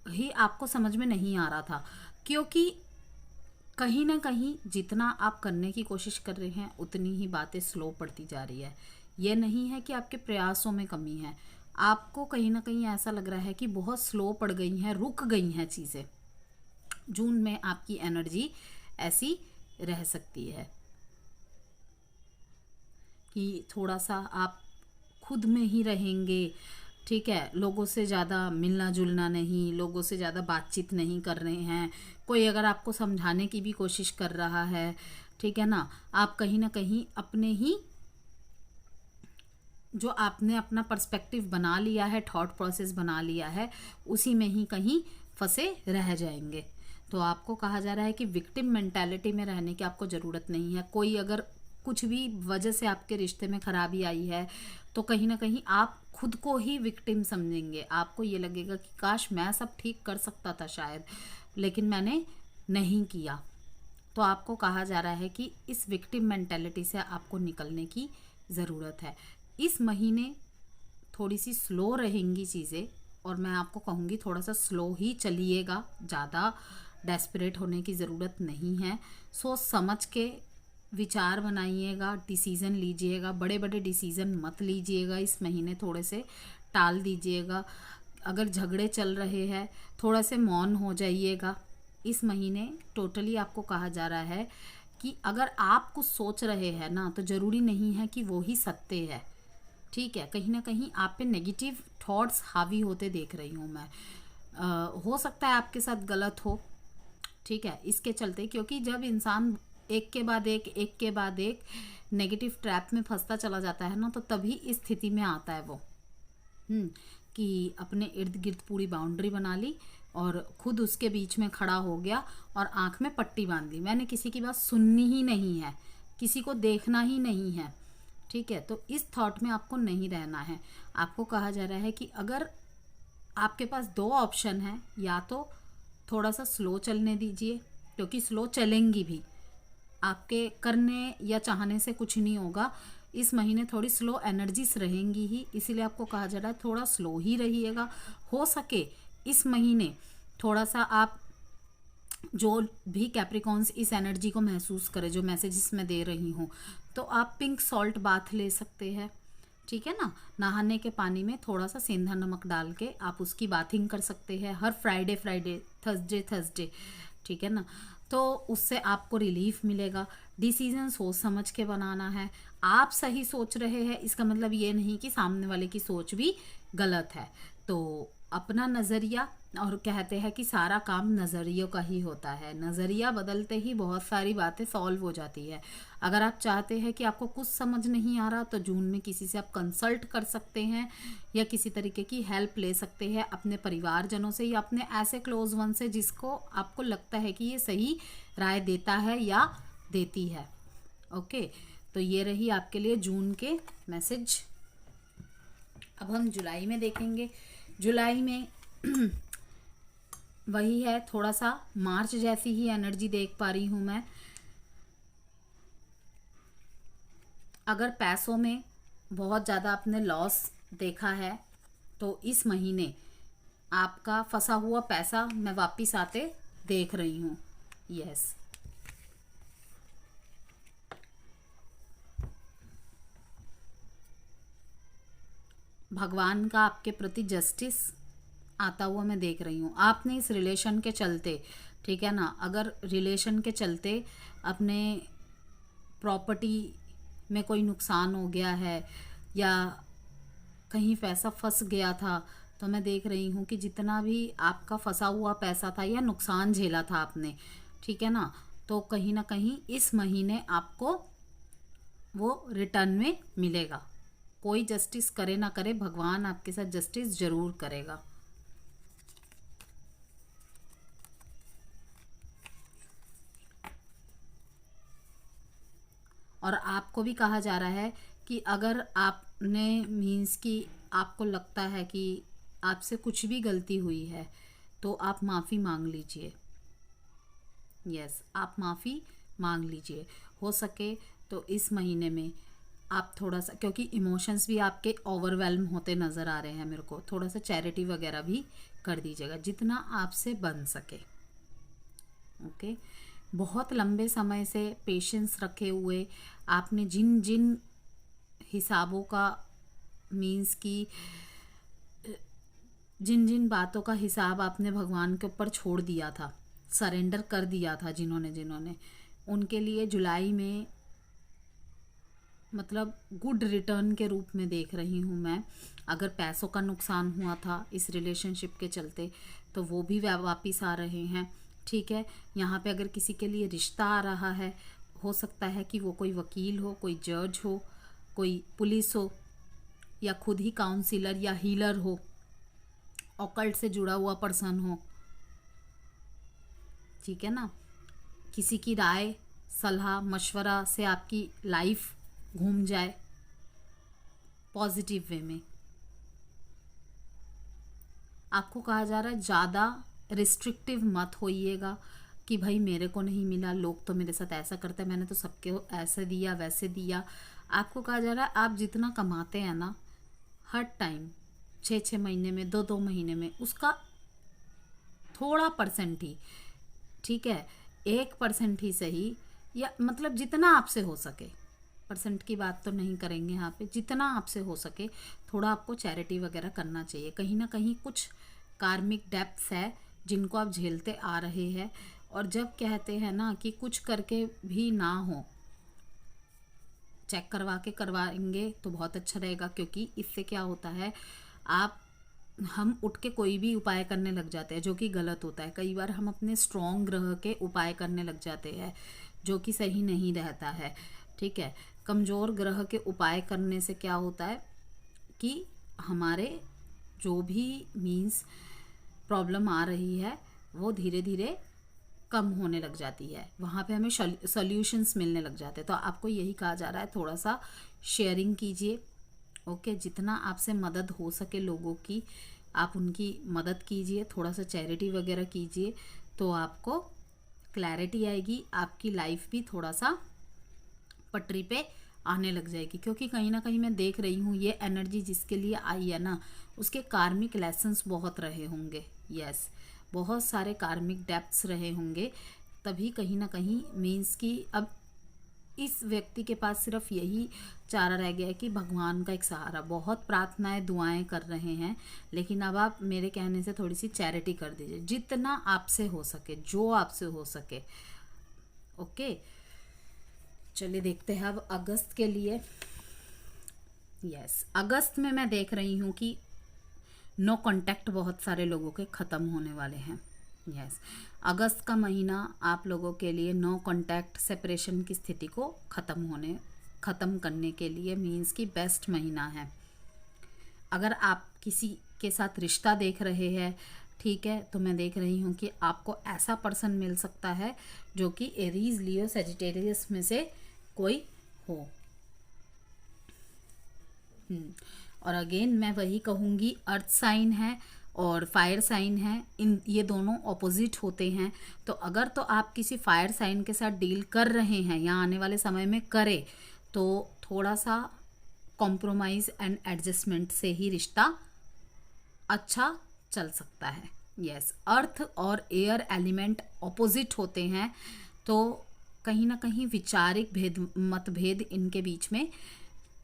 ही आपको समझ में नहीं आ रहा था। क्योंकि कहीं ना कहीं जितना आप करने की कोशिश कर रहे हैं उतनी ही बातें स्लो पड़ती जा रही है। ये नहीं है कि आपके प्रयासों में कमी है, आपको कहीं ना कहीं ऐसा लग रहा है कि बहुत स्लो पड़ गई हैं, रुक गई हैं चीज़ें। जून में आपकी एनर्जी ऐसी रह सकती है कि थोड़ा सा आप खुद में ही रहेंगे, ठीक है। लोगों से ज़्यादा मिलना जुलना नहीं, लोगों से ज़्यादा बातचीत नहीं कर रहे हैं। कोई अगर आपको समझाने की भी कोशिश कर रहा है, ठीक है ना, आप कहीं ना कहीं अपने ही जो आपने अपना पर्सपेक्टिव बना लिया है, थॉट प्रोसेस बना लिया है, उसी में ही कहीं फंसे रह जाएंगे। तो आपको कहा जा रहा है कि विक्टिम मेंटालिटी में रहने की आपको ज़रूरत नहीं है। कोई अगर कुछ भी वजह से आपके रिश्ते में खराबी आई है तो कहीं ना कहीं आप खुद को ही विक्टिम समझेंगे। आपको ये लगेगा कि काश मैं सब ठीक कर सकता था शायद, लेकिन मैंने नहीं किया। तो आपको कहा जा रहा है कि इस विक्टिम मेंटालिटी से आपको निकलने की ज़रूरत है। इस महीने थोड़ी सी स्लो रहेंगी चीज़ें और मैं आपको कहूँगी थोड़ा सा स्लो ही चलिएगा, ज़्यादा डेस्परेट होने की ज़रूरत नहीं है। सोच समझ के विचार बनाइएगा, डिसीज़न लीजिएगा। बड़े बड़े डिसीज़न मत लीजिएगा इस महीने, थोड़े से टाल दीजिएगा। अगर झगड़े चल रहे हैं थोड़ा से मौन हो जाइएगा। इस महीने टोटली आपको कहा जा रहा है कि अगर आप कुछ सोच रहे हैं ना तो ज़रूरी नहीं है कि वो ही सत्य है, ठीक है। कहीं ना कहीं आप पे नेगेटिव थॉट्स हावी होते देख रही हूँ मैं। हो सकता है आपके साथ गलत हो, ठीक है, इसके चलते, क्योंकि जब इंसान एक के बाद एक नेगेटिव ट्रैप में फंसता चला जाता है ना तो तभी इस स्थिति में आता है वो कि अपने इर्द गिर्द पूरी बाउंड्री बना ली और खुद उसके बीच में खड़ा हो गया और आंख में पट्टी बांध ली। मैंने किसी की बात सुननी ही नहीं है, किसी को देखना ही नहीं है, ठीक है। तो इस थॉट में आपको नहीं रहना है। आपको कहा जा रहा है कि अगर आपके पास 2 ऑप्शन हैं, या तो थोड़ा सा स्लो चलने दीजिए, क्योंकि स्लो चलेंगी भी, आपके करने या चाहने से कुछ नहीं होगा। इस महीने थोड़ी स्लो एनर्जीज रहेंगी ही, इसीलिए आपको कहा जा रहा है थोड़ा स्लो ही रहिएगा। हो सके इस महीने थोड़ा सा आप, जो भी कैप्रिकॉन्स इस एनर्जी को महसूस करें, जो मैसेजेस मैं दे रही हूँ, तो आप पिंक सॉल्ट बाथ ले सकते हैं, ठीक है ना। नहाने के पानी में थोड़ा सा सेंधा नमक डाल के आप उसकी बाथिंग कर सकते हैं हर फ्राइडे, थर्सडे, ठीक है ना। तो उससे आपको रिलीफ मिलेगा। डिसीजन सोच समझ के बनाना है। आप सही सोच रहे हैं इसका मतलब ये नहीं कि सामने वाले की सोच भी गलत है। तो अपना नज़रिया, और कहते हैं कि सारा काम नज़रियों का ही होता है, नज़रिया बदलते ही बहुत सारी बातें सॉल्व हो जाती है। अगर आप चाहते हैं कि आपको कुछ समझ नहीं आ रहा तो जून में किसी से आप कंसल्ट कर सकते हैं या किसी तरीके की हेल्प ले सकते हैं अपने परिवारजनों से या अपने ऐसे क्लोज वन से जिसको आपको लगता है कि ये सही राय देता है या देती है। ओके, तो ये रही आपके लिए जून के मैसेज। अब हम जुलाई में देखेंगे। जुलाई में वही है, थोड़ा सा मार्च जैसी ही एनर्जी देख पा रही हूँ मैं। अगर पैसों में बहुत ज़्यादा आपने लॉस देखा है तो इस महीने आपका फंसा हुआ पैसा मैं वापस आते देख रही हूँ। यस, भगवान का आपके प्रति जस्टिस आता हुआ मैं देख रही हूँ। आपने इस रिलेशन के चलते, ठीक है ना, अगर रिलेशन के चलते अपने प्रॉपर्टी में कोई नुकसान हो गया है या कहीं पैसा फंस गया था, तो मैं देख रही हूँ कि जितना भी आपका फंसा हुआ पैसा था या नुकसान झेला था आपने, ठीक है ना, तो कहीं ना कहीं इस महीने आपको वो रिटर्न में मिलेगा। कोई जस्टिस करे ना करे, भगवान आपके साथ जस्टिस जरूर करेगा। और आपको भी कहा जा रहा है कि अगर आपने मीन्स कि आपको लगता है कि आपसे कुछ भी गलती हुई है तो आप माफ़ी मांग लीजिए। यस, आप माफ़ी मांग लीजिए। हो सके तो इस महीने में आप थोड़ा सा, क्योंकि इमोशंस भी आपके ओवरवेल्म होते नज़र आ रहे हैं मेरे को, थोड़ा सा चैरिटी वगैरह भी कर दीजिएगा जितना आपसे बन सके। ओके, बहुत लंबे समय से पेशेंस रखे हुए आपने जिन जिन हिसाबों का मीन्स की जिन जिन बातों का हिसाब आपने भगवान के ऊपर छोड़ दिया था, सरेंडर कर दिया था जिन्होंने जिन्होंने, उनके लिए जुलाई में मतलब गुड रिटर्न के रूप में देख रही हूँ मैं। अगर पैसों का नुकसान हुआ था इस रिलेशनशिप के चलते तो वो भी वापिस आ रहे हैं। ठीक है, यहाँ पे अगर किसी के लिए रिश्ता आ रहा है, हो सकता है कि वो कोई वकील हो, कोई जज हो, कोई पुलिस हो, या खुद ही काउंसिलर या हीलर हो, ऑकल्ट से जुड़ा हुआ पर्सन हो। ठीक है ना, किसी की राय, सलाह, मशवरा से आपकी लाइफ घूम जाए पॉजिटिव वे में। आपको कहा जा रहा है ज़्यादा रिस्ट्रिक्टिव मत होइएगा कि भाई मेरे को नहीं मिला, लोग तो मेरे साथ ऐसा करते हैं, मैंने तो सबके ऐसे दिया वैसे दिया। आपको कहा जा रहा है आप जितना कमाते हैं ना हर टाइम, 6-6 महीने में, 2-2 महीने में, उसका थोड़ा परसेंट ही, ठीक है, 1% ही सही, या मतलब जितना आपसे हो सके, परसेंट की बात तो नहीं करेंगे यहाँ पे, जितना आपसे हो सके थोड़ा आपको चैरिटी वगैरह करना चाहिए। कहीं ना कहीं कुछ कार्मिक डेप्थ्स है जिनको आप झेलते आ रहे हैं, और जब कहते हैं ना कि कुछ करके भी ना हो, चेक करवा के करवाएंगे तो बहुत अच्छा रहेगा, क्योंकि इससे क्या होता है हम उठ के कोई भी उपाय करने लग जाते हैं जो कि गलत होता है। कई बार हम अपने स्ट्रॉन्ग ग्रह के उपाय करने लग जाते हैं जो कि सही नहीं रहता है। ठीक है, कमज़ोर ग्रह के उपाय करने से क्या होता है कि हमारे जो भी मीन्स प्रॉब्लम आ रही है वो धीरे धीरे कम होने लग जाती है, वहाँ पे हमें सॉल्यूशंस मिलने लग जाते हैं। तो आपको यही कहा जा रहा है थोड़ा सा शेयरिंग कीजिए। ओके, जितना आपसे मदद हो सके लोगों की, आप उनकी मदद कीजिए, थोड़ा सा चैरिटी वगैरह कीजिए, तो आपको क्लैरिटी आएगी, आपकी लाइफ भी थोड़ा सा पटरी पे आने लग जाएगी। क्योंकि कहीं ना कहीं मैं देख रही हूँ ये एनर्जी जिसके लिए आई है ना, उसके कार्मिक लेसन्स बहुत रहे होंगे। यस, बहुत सारे कार्मिक डेप्थ्स रहे होंगे, तभी कहीं ना कहीं मीन्स कि अब इस व्यक्ति के पास सिर्फ यही चारा रह गया है कि भगवान का एक सहारा। बहुत प्रार्थनाएं दुआएं कर रहे हैं, लेकिन अब आप मेरे कहने से थोड़ी सी चैरिटी कर दीजिए, जितना आपसे हो सके, जो आपसे हो सके। ओके, चलिए देखते हैं अब अगस्त के लिए। यस, अगस्त में मैं देख रही हूँ कि नो कांटेक्ट बहुत सारे लोगों के ख़त्म होने वाले हैं। यस, अगस्त का महीना आप लोगों के लिए नो कांटेक्ट सेपरेशन की स्थिति को ख़त्म करने के लिए मीन्स की बेस्ट महीना है। अगर आप किसी के साथ रिश्ता देख रहे हैं, ठीक है, तो मैं देख रही हूँ कि आपको ऐसा पर्सन मिल सकता है जो कि एरीज, लियो, सजिटेरियस में से कोई हो। और अगेन मैं वही कहूँगी, अर्थ साइन है और फायर साइन है, ये दोनों ऑपोजिट होते हैं। तो अगर तो आप किसी फायर साइन के साथ डील कर रहे हैं या आने वाले समय में करें, तो थोड़ा सा कॉम्प्रोमाइज़ एंड एडजस्टमेंट से ही रिश्ता अच्छा चल सकता है। यस, अर्थ और एयर एलिमेंट ऑपोजिट होते हैं, तो कहीं ना कहीं विचारिक मतभेद इनके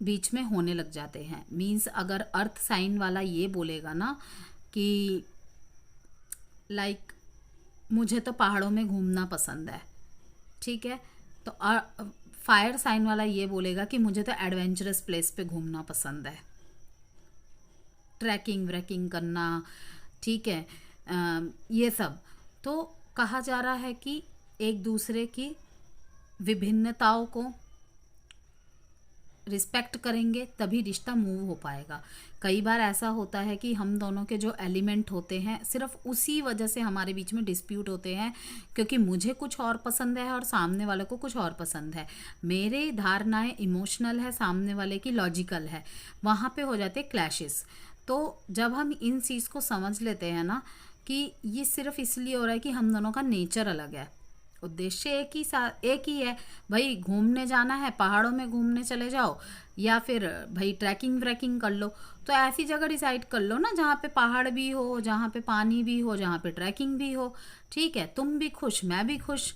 बीच में होने लग जाते हैं। मीन्स अगर अर्थ साइन वाला ये बोलेगा ना कि लाइक मुझे तो पहाड़ों में घूमना पसंद है, ठीक है, तो फायर साइन वाला ये बोलेगा कि मुझे तो एडवेंचरस प्लेस पे घूमना पसंद है, ट्रैकिंग व्रैकिंग करना, ठीक है, ये सब। तो कहा जा रहा है कि एक दूसरे की विभिन्नताओं को रिस्पेक्ट करेंगे तभी रिश्ता मूव हो पाएगा। कई बार ऐसा होता है कि हम दोनों के जो एलिमेंट होते हैं सिर्फ उसी वजह से हमारे बीच में डिस्प्यूट होते हैं, क्योंकि मुझे कुछ और पसंद है और सामने वाले को कुछ और पसंद है। मेरे धारणाएं इमोशनल है, सामने वाले की लॉजिकल है, वहाँ पे हो जाते क्लैशेस। तो जब हम इन चीज़ को समझ लेते हैं ना कि ये सिर्फ इसलिए हो रहा है कि हम दोनों का नेचर अलग है, उद्देश्य एक ही है, भाई घूमने जाना है, पहाड़ों में घूमने चले जाओ, या फिर भाई ट्रैकिंग व्रैकिंग कर लो। तो ऐसी जगह डिसाइड कर लो ना जहाँ पे पहाड़ भी हो, जहाँ पे पानी भी हो, जहाँ पे ट्रैकिंग भी हो, ठीक है, तुम भी खुश मैं भी खुश।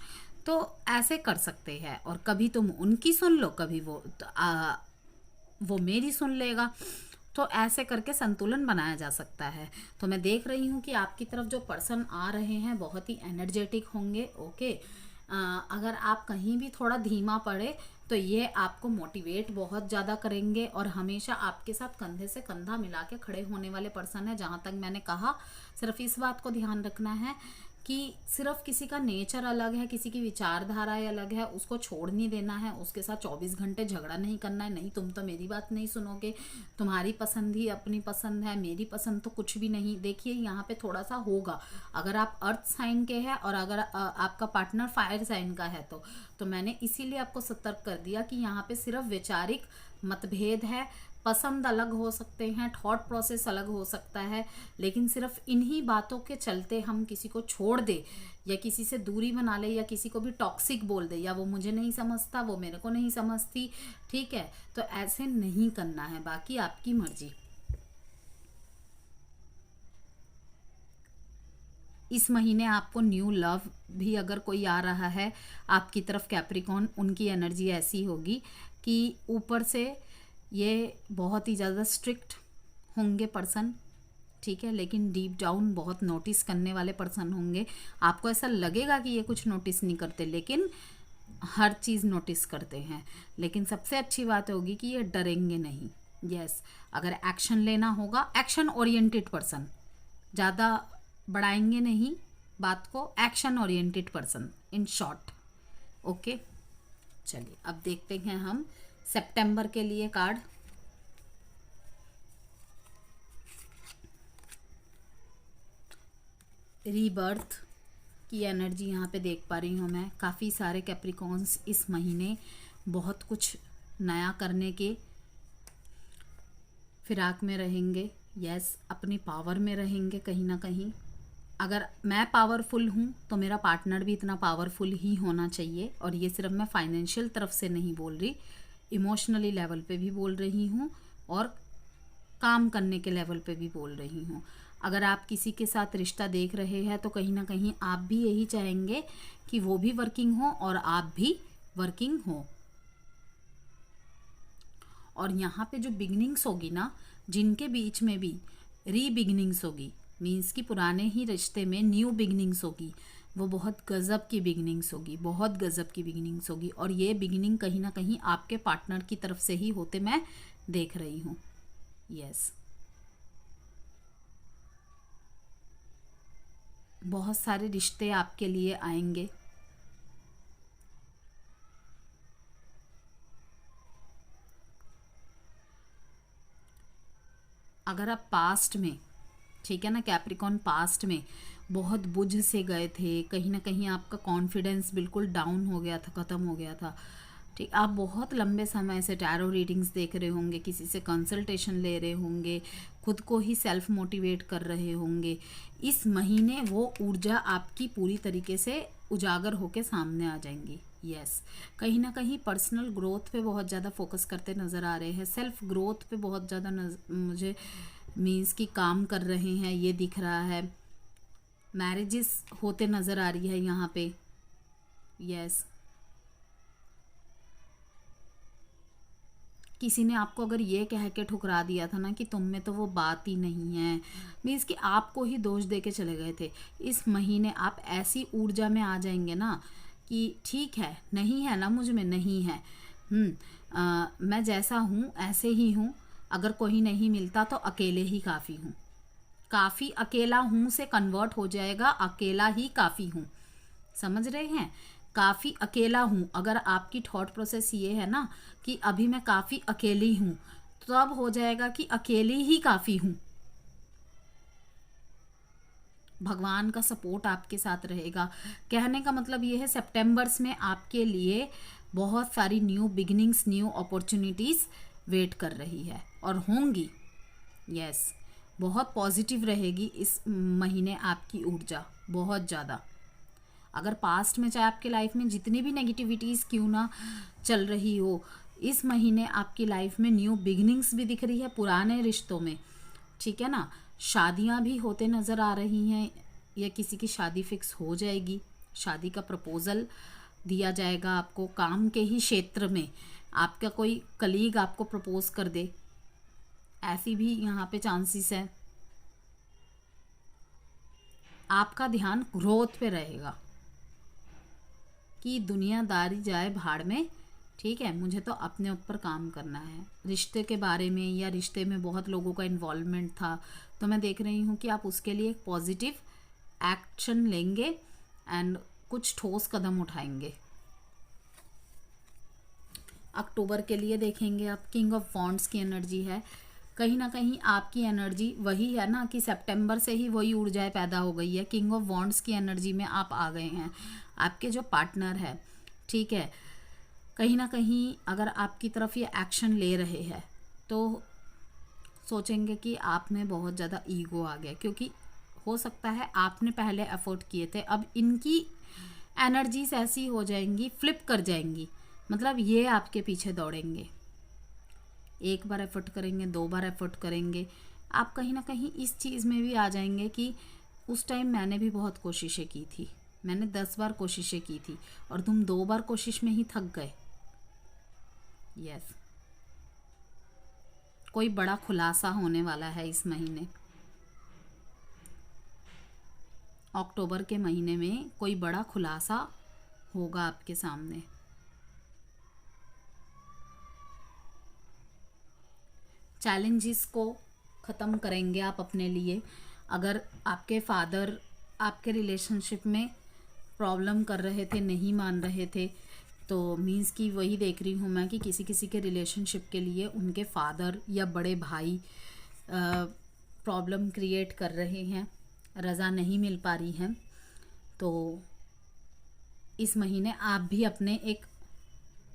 तो ऐसे कर सकते हैं, और कभी तुम उनकी सुन लो, कभी वो मेरी सुन लेगा, तो ऐसे करके संतुलन बनाया जा सकता है। तो मैं देख रही हूँ कि आपकी तरफ जो पर्सन आ रहे हैं बहुत ही एनर्जेटिक होंगे। ओके, अगर आप कहीं भी थोड़ा धीमा पड़े तो ये आपको मोटिवेट बहुत ज़्यादा करेंगे, और हमेशा आपके साथ कंधे से कंधा मिला के खड़े होने वाले पर्सन है। जहाँ तक मैंने कहा, सिर्फ इस बात को ध्यान रखना है कि सिर्फ किसी का नेचर अलग है, किसी की विचारधारा अलग है, उसको छोड़ नहीं देना है, उसके साथ 24 घंटे झगड़ा नहीं करना है। नहीं, तुम तो मेरी बात नहीं सुनोगे, तुम्हारी पसंद ही अपनी पसंद है, मेरी पसंद तो कुछ भी नहीं। देखिए यहाँ पे थोड़ा सा होगा, अगर आप अर्थ साइन के हैं और अगर आपका पार्टनर फायर साइन का है तो मैंने इसीलिए आपको सतर्क कर दिया कि यहाँ पे सिर्फ वैचारिक मतभेद है, पसंद अलग हो सकते हैं, थॉट प्रोसेस अलग हो सकता है, लेकिन सिर्फ इन्हीं बातों के चलते हम किसी को छोड़ दे या किसी से दूरी बना ले या किसी को भी टॉक्सिक बोल दे, या वो मुझे नहीं समझता, वो मेरे को नहीं समझती, ठीक है, तो ऐसे नहीं करना है। बाकी आपकी मर्जी। इस महीने आपको न्यू लव भी अगर कोई आ रहा है आपकी तरफ, कैप्रिकॉन, उनकी एनर्जी ऐसी होगी कि ऊपर से ये बहुत ही ज़्यादा स्ट्रिक्ट होंगे पर्सन, ठीक है, लेकिन डीप डाउन बहुत नोटिस करने वाले पर्सन होंगे। आपको ऐसा लगेगा कि ये कुछ नोटिस नहीं करते, लेकिन हर चीज़ नोटिस करते हैं। लेकिन सबसे अच्छी बात होगी कि ये डरेंगे नहीं। यस, अगर एक्शन लेना होगा, एक्शन ओरिएंटेड पर्सन, ज़्यादा बढ़ाएंगे नहीं बात को, action oriented person in short. Okay, चलिए अब देखते हैं हम सितंबर के लिए कार्ड। रीबर्थ की एनर्जी यहाँ पे देख पा रही हूँ मैं। काफ़ी सारे कैप्रिकॉन्स इस महीने बहुत कुछ नया करने के फिराक में रहेंगे। यस, अपनी पावर में रहेंगे कहीं ना कहीं। अगर मैं पावरफुल हूँ तो मेरा पार्टनर भी इतना पावरफुल ही होना चाहिए, और ये सिर्फ मैं फाइनेंशियल तरफ से नहीं बोल रही, इमोशनली लेवल पे भी बोल रही हूँ और काम करने के लेवल पे भी बोल रही हूँ। अगर आप किसी के साथ रिश्ता देख रहे हैं तो कहीं ना कहीं आप भी यही चाहेंगे कि वो भी वर्किंग हो और आप भी वर्किंग हो। और यहाँ पे जो बिगनिंग्स होगी ना, जिनके बीच में भी रीबिगनिंग्स होगी, मीन्स कि पुराने ही रिश्ते में न्यू बिगनिंग्स होगी, वो बहुत गज़ब की बिगनिंग्स होगी, बहुत गज़ब की बिगनिंग्स होगी। और ये बिगनिंग कहीं ना कहीं आपके पार्टनर की तरफ से ही होते मैं देख रही हूँ। यस, बहुत सारे रिश्ते आपके लिए आएंगे। अगर आप पास्ट में, ठीक है ना कैप्रिकॉन, पास्ट में बहुत बुझ से गए थे, कहीं ना कहीं आपका कॉन्फिडेंस बिल्कुल डाउन हो गया था, ख़त्म हो गया था, ठीक, आप बहुत लंबे समय से टैरो रीडिंग्स देख रहे होंगे, किसी से कंसल्टेशन ले रहे होंगे, खुद को ही सेल्फ मोटिवेट कर रहे होंगे। इस महीने वो ऊर्जा आपकी पूरी तरीके से उजागर होके सामने आ जाएंगी। यस, कहीं ना कहीं पर्सनल ग्रोथ पे बहुत ज़्यादा फोकस करते नज़र आ रहे हैं, सेल्फ ग्रोथ पे बहुत ज़्यादा मुझे मीन्स कि काम कर रहे हैं, ये दिख रहा है। मैरिजेस होते नज़र आ रही है यहाँ पे। यस, किसी ने आपको अगर ये कह के ठुकरा दिया था ना कि तुम में तो वो बात ही नहीं है, मीन्स कि आपको ही दोष दे के चले गए थे, इस महीने आप ऐसी ऊर्जा में आ जाएंगे ना कि ठीक है, नहीं है ना मुझ में, नहीं है, मैं जैसा हूँ ऐसे ही हूँ, अगर कोई नहीं मिलता तो अकेले ही काफ़ी हूँ। काफ़ी अकेला हूँ से कन्वर्ट हो जाएगा अकेला ही काफ़ी हूँ। समझ रहे हैं? काफ़ी अकेला हूँ, अगर आपकी थॉट प्रोसेस ये है ना कि अभी मैं काफ़ी अकेली हूँ, तो अब हो जाएगा कि अकेली ही काफ़ी हूँ। भगवान का सपोर्ट आपके साथ रहेगा। कहने का मतलब ये है, सितंबर्स में आपके लिए बहुत सारी new beginnings, new opportunities wait कर रही है और होंगी। यस, बहुत पॉजिटिव रहेगी इस महीने आपकी ऊर्जा, बहुत ज़्यादा। अगर पास्ट में चाहे आपके लाइफ में जितनी भी नेगेटिविटीज़ क्यों ना चल रही हो, इस महीने आपकी लाइफ में न्यू बिगिनिंग्स भी दिख रही है पुराने रिश्तों में, ठीक है ना। शादियां भी होते नज़र आ रही हैं, या किसी की शादी फिक्स हो जाएगी, शादी का प्रपोज़ल दिया जाएगा आपको। काम के ही क्षेत्र में आपका कोई कलीग आपको प्रपोज कर दे, ऐसी भी यहाँ पे चांसेस है। आपका ध्यान ग्रोथ पे रहेगा कि दुनियादारी जाए भाड़ में, ठीक है, मुझे तो अपने ऊपर काम करना है। रिश्ते के बारे में या रिश्ते में बहुत लोगों का इन्वॉल्वमेंट था, तो मैं देख रही हूँ कि आप उसके लिए एक पॉजिटिव एक्शन लेंगे एंड कुछ ठोस कदम उठाएंगे। अक्टूबर के लिए देखेंगे आप, किंग ऑफ वॉन्ड्स की एनर्जी है। कहीं ना कहीं आपकी एनर्जी वही है ना कि सितंबर से ही वही ऊर्जाएं पैदा हो गई है। किंग ऑफ वॉन्ड्स की एनर्जी में आप आ गए हैं। आपके जो पार्टनर है, ठीक है, कहीं ना कहीं अगर आपकी तरफ ये एक्शन ले रहे हैं तो सोचेंगे कि आप में बहुत ज़्यादा ईगो आ गया, क्योंकि हो सकता है आपने पहले एफर्ट किए थे, अब इनकी एनर्जीज ऐसी हो जाएंगी, फ्लिप कर जाएंगी, मतलब ये आपके पीछे दौड़ेंगे। एक बार एफर्ट करेंगे, 2 बार एफर्ट करेंगे, आप कहीं ना कहीं इस चीज़ में भी आ जाएंगे कि उस टाइम मैंने भी बहुत कोशिशें की थी, मैंने 10 बार कोशिशें की थी और तुम 2 बार कोशिश में ही थक गए। यस, कोई बड़ा खुलासा होने वाला है इस महीने। अक्टूबर के महीने में कोई बड़ा खुलासा होगा आपके सामने। चैलेंजेस को ख़त्म करेंगे आप अपने लिए। अगर आपके फादर आपके रिलेशनशिप में प्रॉब्लम कर रहे थे, नहीं मान रहे थे, तो मीन्स कि वही देख रही हूँ मैं कि किसी किसी के रिलेशनशिप के लिए उनके फादर या बड़े भाई प्रॉब्लम क्रिएट कर रहे हैं, रज़ा नहीं मिल पा रही है। तो इस महीने आप भी अपने एक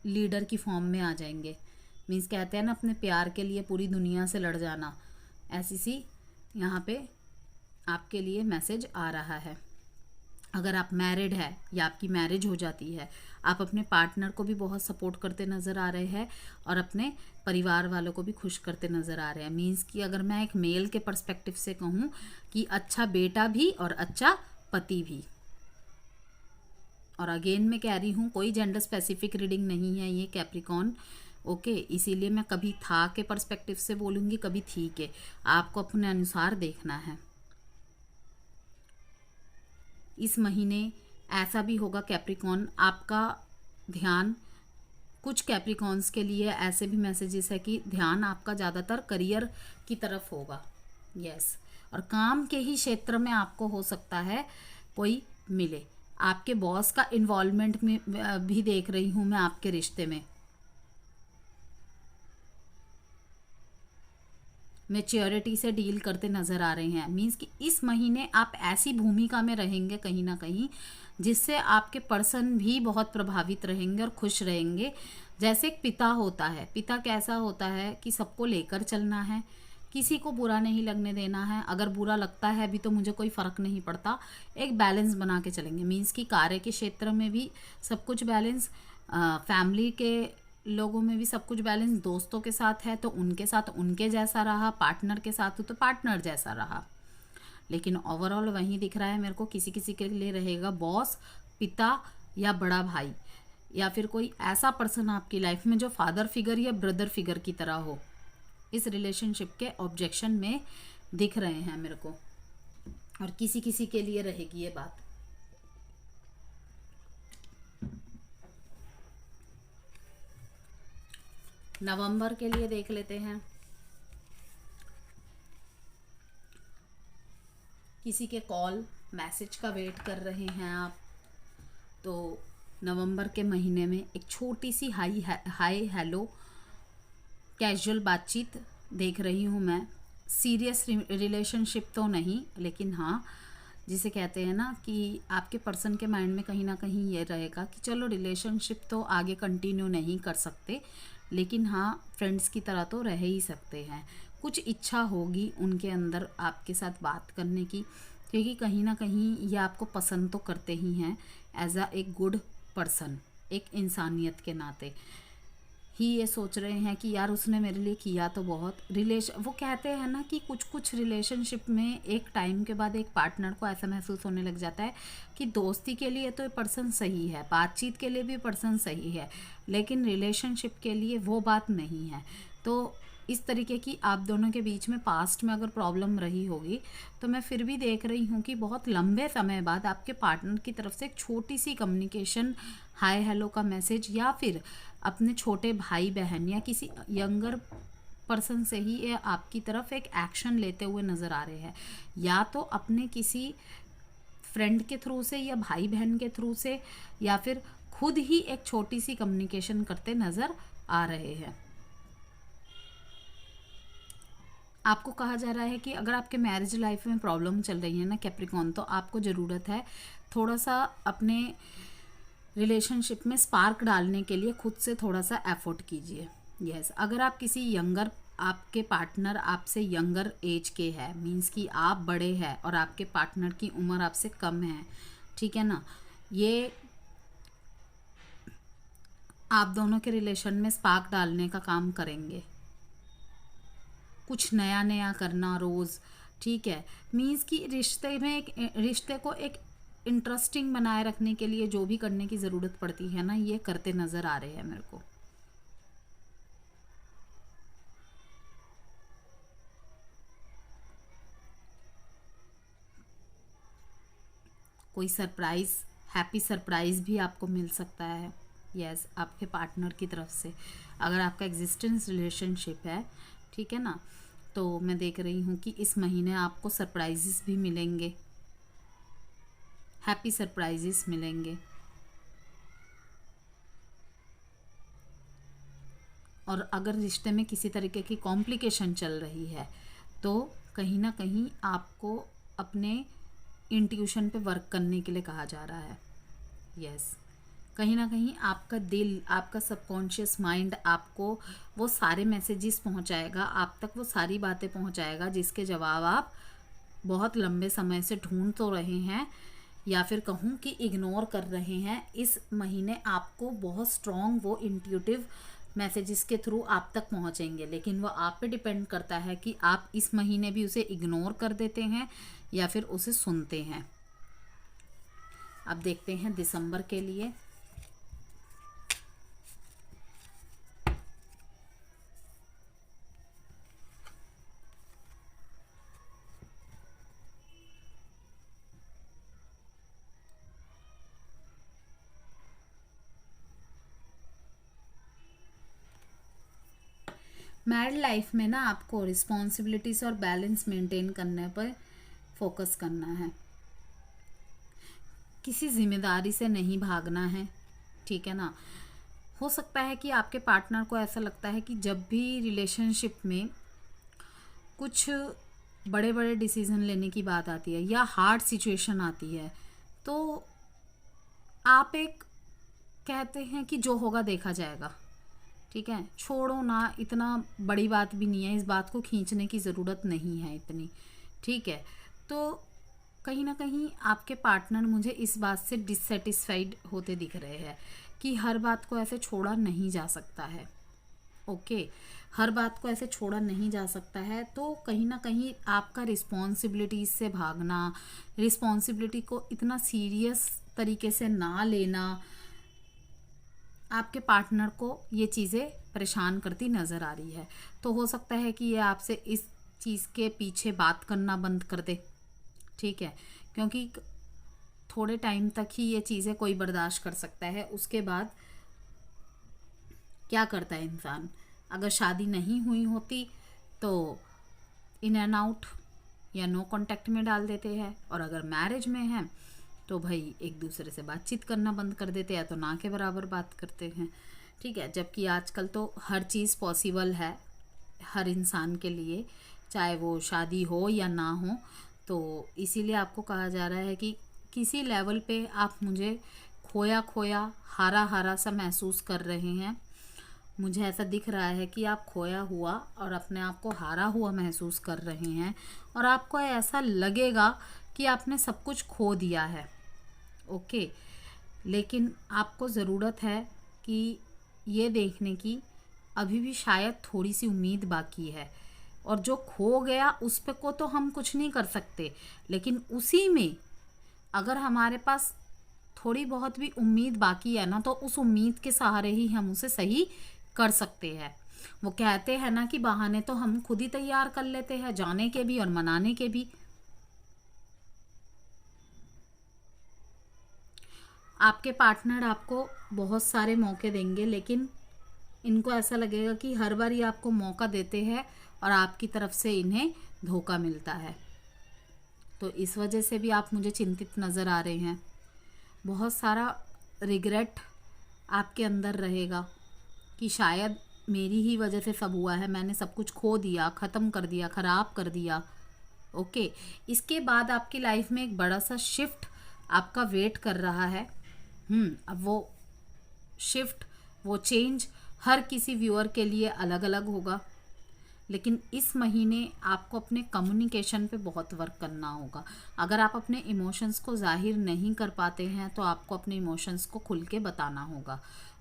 लीडर की फॉर्म में आ जाएंगे। मीन्स कहते हैं ना, अपने प्यार के लिए पूरी दुनिया से लड़ जाना, ऐसी सी यहाँ पे आपके लिए मैसेज आ रहा है। अगर आप मैरिड है या आपकी मैरिज हो जाती है, आप अपने पार्टनर को भी बहुत सपोर्ट करते नज़र आ रहे हैं और अपने परिवार वालों को भी खुश करते नज़र आ रहे हैं। मीन्स कि अगर मैं एक मेल के पर्सपेक्टिव से कहूँ कि अच्छा बेटा भी और अच्छा पति भी। और अगेन मैं कह रही हूँ, कोई जेंडर स्पेसिफिक रीडिंग नहीं है ये कैप्रिकॉर्न, ओके, इसीलिए मैं कभी था के पर्सपेक्टिव से बोलूँगी, कभी थी के, आपको अपने अनुसार देखना है। इस महीने ऐसा भी होगा कैप्रिकॉर्न, आपका ध्यान, कुछ कैप्रिकॉर्न्स के लिए ऐसे भी मैसेजेस है कि ध्यान आपका ज़्यादातर करियर की तरफ होगा। यस, और काम के ही क्षेत्र में आपको हो सकता है कोई मिले। आपके बॉस का इन्वॉल्वमेंट में भी देख रही हूँ मैं आपके रिश्ते में। मैच्योरिटी से डील करते नज़र आ रहे हैं। मीन्स कि इस महीने आप ऐसी भूमिका में रहेंगे कहीं ना कहीं जिससे आपके पर्सन भी बहुत प्रभावित रहेंगे और खुश रहेंगे। जैसे एक पिता होता है, पिता कैसा होता है कि सबको लेकर चलना है, किसी को बुरा नहीं लगने देना है। अगर बुरा लगता है भी तो मुझे कोई फ़र्क नहीं पड़ता। एक बैलेंस बना के चलेंगे, मीन्स कि कार्य के क्षेत्र में भी सब कुछ बैलेंस, फैमिली के लोगों में भी सब कुछ बैलेंस, दोस्तों के साथ है तो उनके साथ उनके जैसा रहा, पार्टनर के साथ हो तो पार्टनर जैसा रहा। लेकिन ओवरऑल वही दिख रहा है मेरे को, किसी किसी के लिए रहेगा बॉस, पिता या बड़ा भाई, या फिर कोई ऐसा पर्सन आपकी लाइफ में जो फादर फिगर या ब्रदर फिगर की तरह हो। इस रिलेशनशिप के ऑब्जेक्शन में दिख रहे हैं मेरे को, और किसी किसी के लिए रहेगी ये बात। नवंबर के लिए देख लेते हैं। किसी के कॉल मैसेज का वेट कर रहे हैं आप, तो नवंबर के महीने में एक छोटी सी हाई हेलो कैजुअल बातचीत देख रही हूँ मैं। सीरियस रिलेशनशिप तो नहीं, लेकिन हाँ, जिसे कहते हैं ना कि आपके पर्सन के माइंड में कहीं ना कहीं ये रहेगा कि चलो रिलेशनशिप तो आगे कंटिन्यू नहीं कर सकते, लेकिन हाँ फ्रेंड्स की तरह तो रह ही सकते हैं। कुछ इच्छा होगी उनके अंदर आपके साथ बात करने की, क्योंकि कहीं ना कहीं ये आपको पसंद तो करते ही हैं एज अ एक गुड पर्सन, एक इंसानियत के नाते ही ये सोच रहे हैं कि यार उसने मेरे लिए किया तो बहुत। वो कहते हैं ना कि कुछ कुछ रिलेशनशिप में एक टाइम के बाद एक पार्टनर को ऐसा महसूस होने लग जाता है कि दोस्ती के लिए तो ये पर्सन सही है, बातचीत के लिए भी पर्सन सही है, लेकिन रिलेशनशिप के लिए वो बात नहीं है। तो इस तरीके की आप दोनों के बीच में पास्ट में अगर प्रॉब्लम रही होगी, तो मैं फिर भी देख रही हूँ कि बहुत लंबे समय बाद आपके पार्टनर की तरफ से एक छोटी सी कम्युनिकेशन, हाय हेलो का मैसेज, या फिर अपने छोटे भाई बहन या किसी यंगर पर्सन से ही ये आपकी तरफ एक एक्शन लेते हुए नज़र आ रहे हैं, या तो अपने किसी फ्रेंड के थ्रू से या भाई बहन के थ्रू से, या फिर खुद ही एक छोटी सी कम्युनिकेशन करते नज़र आ रहे हैं। आपको कहा जा रहा है कि अगर आपके मैरिज लाइफ में प्रॉब्लम चल रही है ना कैप्रिकॉन, तो आपको ज़रूरत है थोड़ा सा अपने रिलेशनशिप में स्पार्क डालने के लिए खुद से थोड़ा सा एफर्ट कीजिए। यस, अगर आप किसी यंगर, आपके पार्टनर आपसे यंगर एज के है, मींस कि आप बड़े हैं और आपके पार्टनर की उम्र आपसे कम है, ठीक है ना, ये आप दोनों के रिलेशन में स्पार्क डालने का काम करेंगे। कुछ नया नया करना रोज़, ठीक है, मीन्स कि रिश्ते को एक इंटरेस्टिंग बनाए रखने के लिए जो भी करने की ज़रूरत पड़ती है ना, ये करते नज़र आ रहे हैं मेरे को। कोई सरप्राइज़, हैप्पी सरप्राइज़ भी आपको मिल सकता है, यस, आपके पार्टनर की तरफ से। अगर आपका एग्जिस्टेंस रिलेशनशिप है, ठीक है ना, तो मैं देख रही हूँ कि इस महीने आपको सरप्राइजेस भी मिलेंगे, हैप्पी सरप्राइजेस मिलेंगे। और अगर रिश्ते में किसी तरीके की कॉम्प्लिकेशन चल रही है, तो कहीं ना कहीं आपको अपने इंट्यूशन पे वर्क करने के लिए कहा जा रहा है। यस, कहीं ना कहीं आपका दिल, आपका सबकॉन्शियस माइंड आपको वो सारे मैसेजेस पहुंचाएगा, आप तक वो सारी बातें पहुंचाएगा जिसके जवाब आप बहुत लंबे समय से ढूंढ तो रहे हैं, या फिर कहूँ कि इग्नोर कर रहे हैं। इस महीने आपको बहुत स्ट्रॉन्ग वो इंट्यूटिव मैसेजेस के थ्रू आप तक पहुंचेंगे, लेकिन वो आप पे डिपेंड करता है कि आप इस महीने भी उसे इग्नोर कर देते हैं या फिर उसे सुनते हैं। अब देखते हैं दिसंबर के लिए। मैरिड लाइफ में ना आपको रिस्पॉन्सिबिलिटीज और बैलेंस मेंटेन करने पर फोकस करना है, किसी जिम्मेदारी से नहीं भागना है, ठीक है ना। हो सकता है कि आपके पार्टनर को ऐसा लगता है कि जब भी रिलेशनशिप में कुछ बड़े बड़े डिसीजन लेने की बात आती है या हार्ड सिचुएशन आती है, तो आप एक कहते हैं कि जो होगा देखा जाएगा, ठीक है, छोड़ो ना, इतना बड़ी बात भी नहीं है, इस बात को खींचने की ज़रूरत नहीं है इतनी। ठीक है, तो कहीं ना कहीं आपके पार्टनर मुझे इस बात से डिससेटिस्फाइड होते दिख रहे हैं कि हर बात को ऐसे छोड़ा नहीं जा सकता है। ओके, हर बात को ऐसे छोड़ा नहीं जा सकता है, तो कहीं ना कहीं आपका रिस्पॉन्सिबिलिटीज से भागना, रिस्पॉन्सिबिलिटी को इतना सीरियस तरीके से ना लेना, आपके पार्टनर को ये चीज़ें परेशान करती नज़र आ रही है। तो हो सकता है कि ये आपसे इस चीज़ के पीछे बात करना बंद कर दे। ठीक है, क्योंकि थोड़े टाइम तक ही ये चीज़ें कोई बर्दाश्त कर सकता है, उसके बाद क्या करता है इंसान, अगर शादी नहीं हुई होती तो इन एंड आउट या नो कांटेक्ट में डाल देते हैं, और अगर मैरिज में है तो भाई एक दूसरे से बातचीत करना बंद कर देते हैं, तो ना के बराबर बात करते हैं। ठीक है, जबकि आजकल तो हर चीज़ पॉसिबल है हर इंसान के लिए, चाहे वो शादी हो या ना हो। तो इसीलिए आपको कहा जा रहा है कि किसी लेवल पे आप मुझे खोया खोया, हारा हारा सा महसूस कर रहे हैं। मुझे ऐसा दिख रहा है कि आप खोया हुआ और अपने आप को हारा हुआ महसूस कर रहे हैं, और आपको ऐसा लगेगा कि आपने सब कुछ खो दिया है। ओके, लेकिन आपको ज़रूरत है कि ये देखने की अभी भी शायद थोड़ी सी उम्मीद बाकी है, और जो खो गया उस पे को तो हम कुछ नहीं कर सकते, लेकिन उसी में अगर हमारे पास थोड़ी बहुत भी उम्मीद बाकी है ना, तो उस उम्मीद के सहारे ही हम उसे सही कर सकते हैं। वो कहते हैं ना कि बहाने तो हम खुद ही तैयार कर लेते हैं, जाने के भी और मनाने के भी। आपके पार्टनर आपको बहुत सारे मौके देंगे, लेकिन इनको ऐसा लगेगा कि हर बार ये आपको मौका देते हैं और आपकी तरफ से इन्हें धोखा मिलता है। तो इस वजह से भी आप मुझे चिंतित नज़र आ रहे हैं। बहुत सारा रिग्रेट आपके अंदर रहेगा कि शायद मेरी ही वजह से सब हुआ है, मैंने सब कुछ खो दिया, ख़त्म कर दिया, ख़राब कर दिया। ओके, इसके बाद आपकी लाइफ में एक बड़ा सा शिफ्ट आपका वेट कर रहा है। अब वो शिफ्ट, वो चेंज हर किसी व्यूअर के लिए अलग अलग होगा, लेकिन इस महीने आपको अपने कम्युनिकेशन पे बहुत वर्क करना होगा। अगर आप अपने इमोशंस को जाहिर नहीं कर पाते हैं तो आपको अपने इमोशंस को खुल के बताना होगा।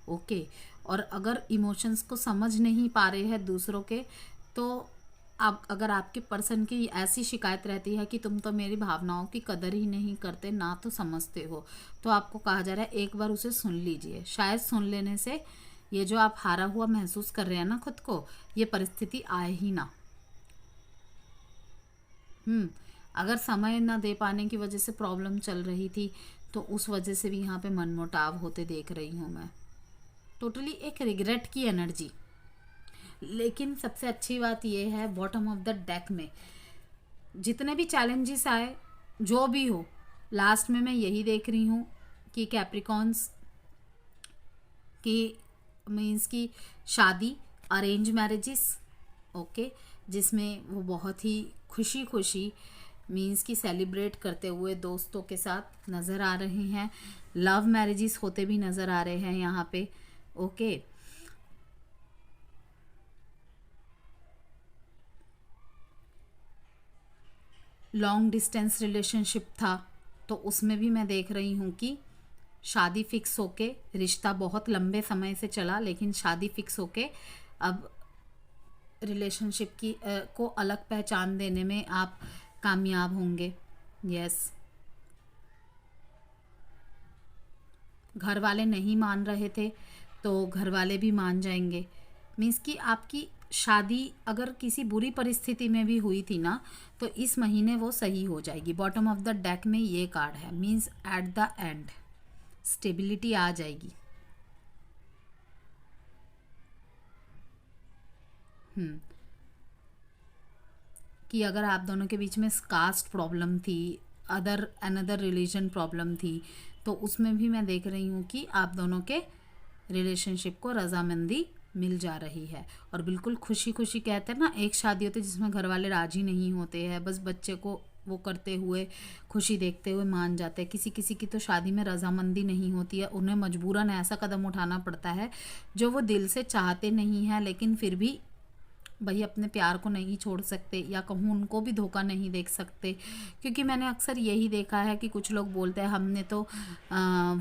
ओके, और अगर इमोशंस को समझ नहीं पा रहे हैं दूसरों के, तो आप, अगर आपके पर्सन की ऐसी शिकायत रहती है कि तुम तो मेरी भावनाओं की कदर ही नहीं करते, ना तो समझते हो, तो आपको कहा जा रहा है एक बार उसे सुन लीजिए। शायद सुन लेने से ये जो आप हारा हुआ महसूस कर रहे हैं ना खुद को, ये परिस्थिति आए ही ना। अगर समय ना दे पाने की वजह से प्रॉब्लम चल रही थी, तो उस वजह से भी यहाँ पे मनमुटाव होते देख रही हूँ मैं। टोटली एक रिग्रेट की एनर्जी। लेकिन सबसे अच्छी बात यह है, बॉटम ऑफ द डेक में जितने भी चैलेंजेस आए, जो भी हो, लास्ट में मैं यही देख रही हूँ कि कैप्रिकॉन्स की मीन्स की शादी, अरेंज मैरिजेस, ओके, जिसमें वो बहुत ही खुशी खुशी मीन्स की सेलिब्रेट करते हुए दोस्तों के साथ नज़र आ रहे हैं। लव मैरिजेस होते भी नज़र आ रहे हैं यहाँ पे। ओके, लॉन्ग डिस्टेंस रिलेशनशिप था, तो उसमें भी मैं देख रही हूँ कि शादी फिक्स होके, रिश्ता बहुत लंबे समय से चला लेकिन शादी फिक्स होके अब रिलेशनशिप की को अलग पहचान देने में आप कामयाब होंगे। यस, घर वाले नहीं मान रहे थे तो घर वाले भी मान जाएंगे। मीन्स कि आपकी शादी अगर किसी बुरी परिस्थिति में भी हुई थी ना, तो इस महीने वो सही हो जाएगी। बॉटम ऑफ द डेक में ये कार्ड है, means at the end stability आ जाएगी। कि अगर आप दोनों के बीच में कास्ट प्रॉब्लम थी, अनदर रिलीजन प्रॉब्लम थी, तो उसमें भी मैं देख रही हूँ कि आप दोनों के रिलेशनशिप को रजामंदी मिल जा रही है। और बिल्कुल खुशी खुशी, कहते हैं ना, एक शादी होती है जिसमें घर वाले राजी नहीं होते हैं, बस बच्चे को वो करते हुए, खुशी देखते हुए मान जाते हैं। किसी किसी की तो शादी में रजामंदी नहीं होती है, उन्हें मजबूरन ऐसा कदम उठाना पड़ता है जो वो दिल से चाहते नहीं हैं, लेकिन फिर भी भाई अपने प्यार को नहीं छोड़ सकते, या कहूँ उनको भी धोखा नहीं दे सकते। क्योंकि मैंने अक्सर यही देखा है कि कुछ लोग बोलते हैं हमने तो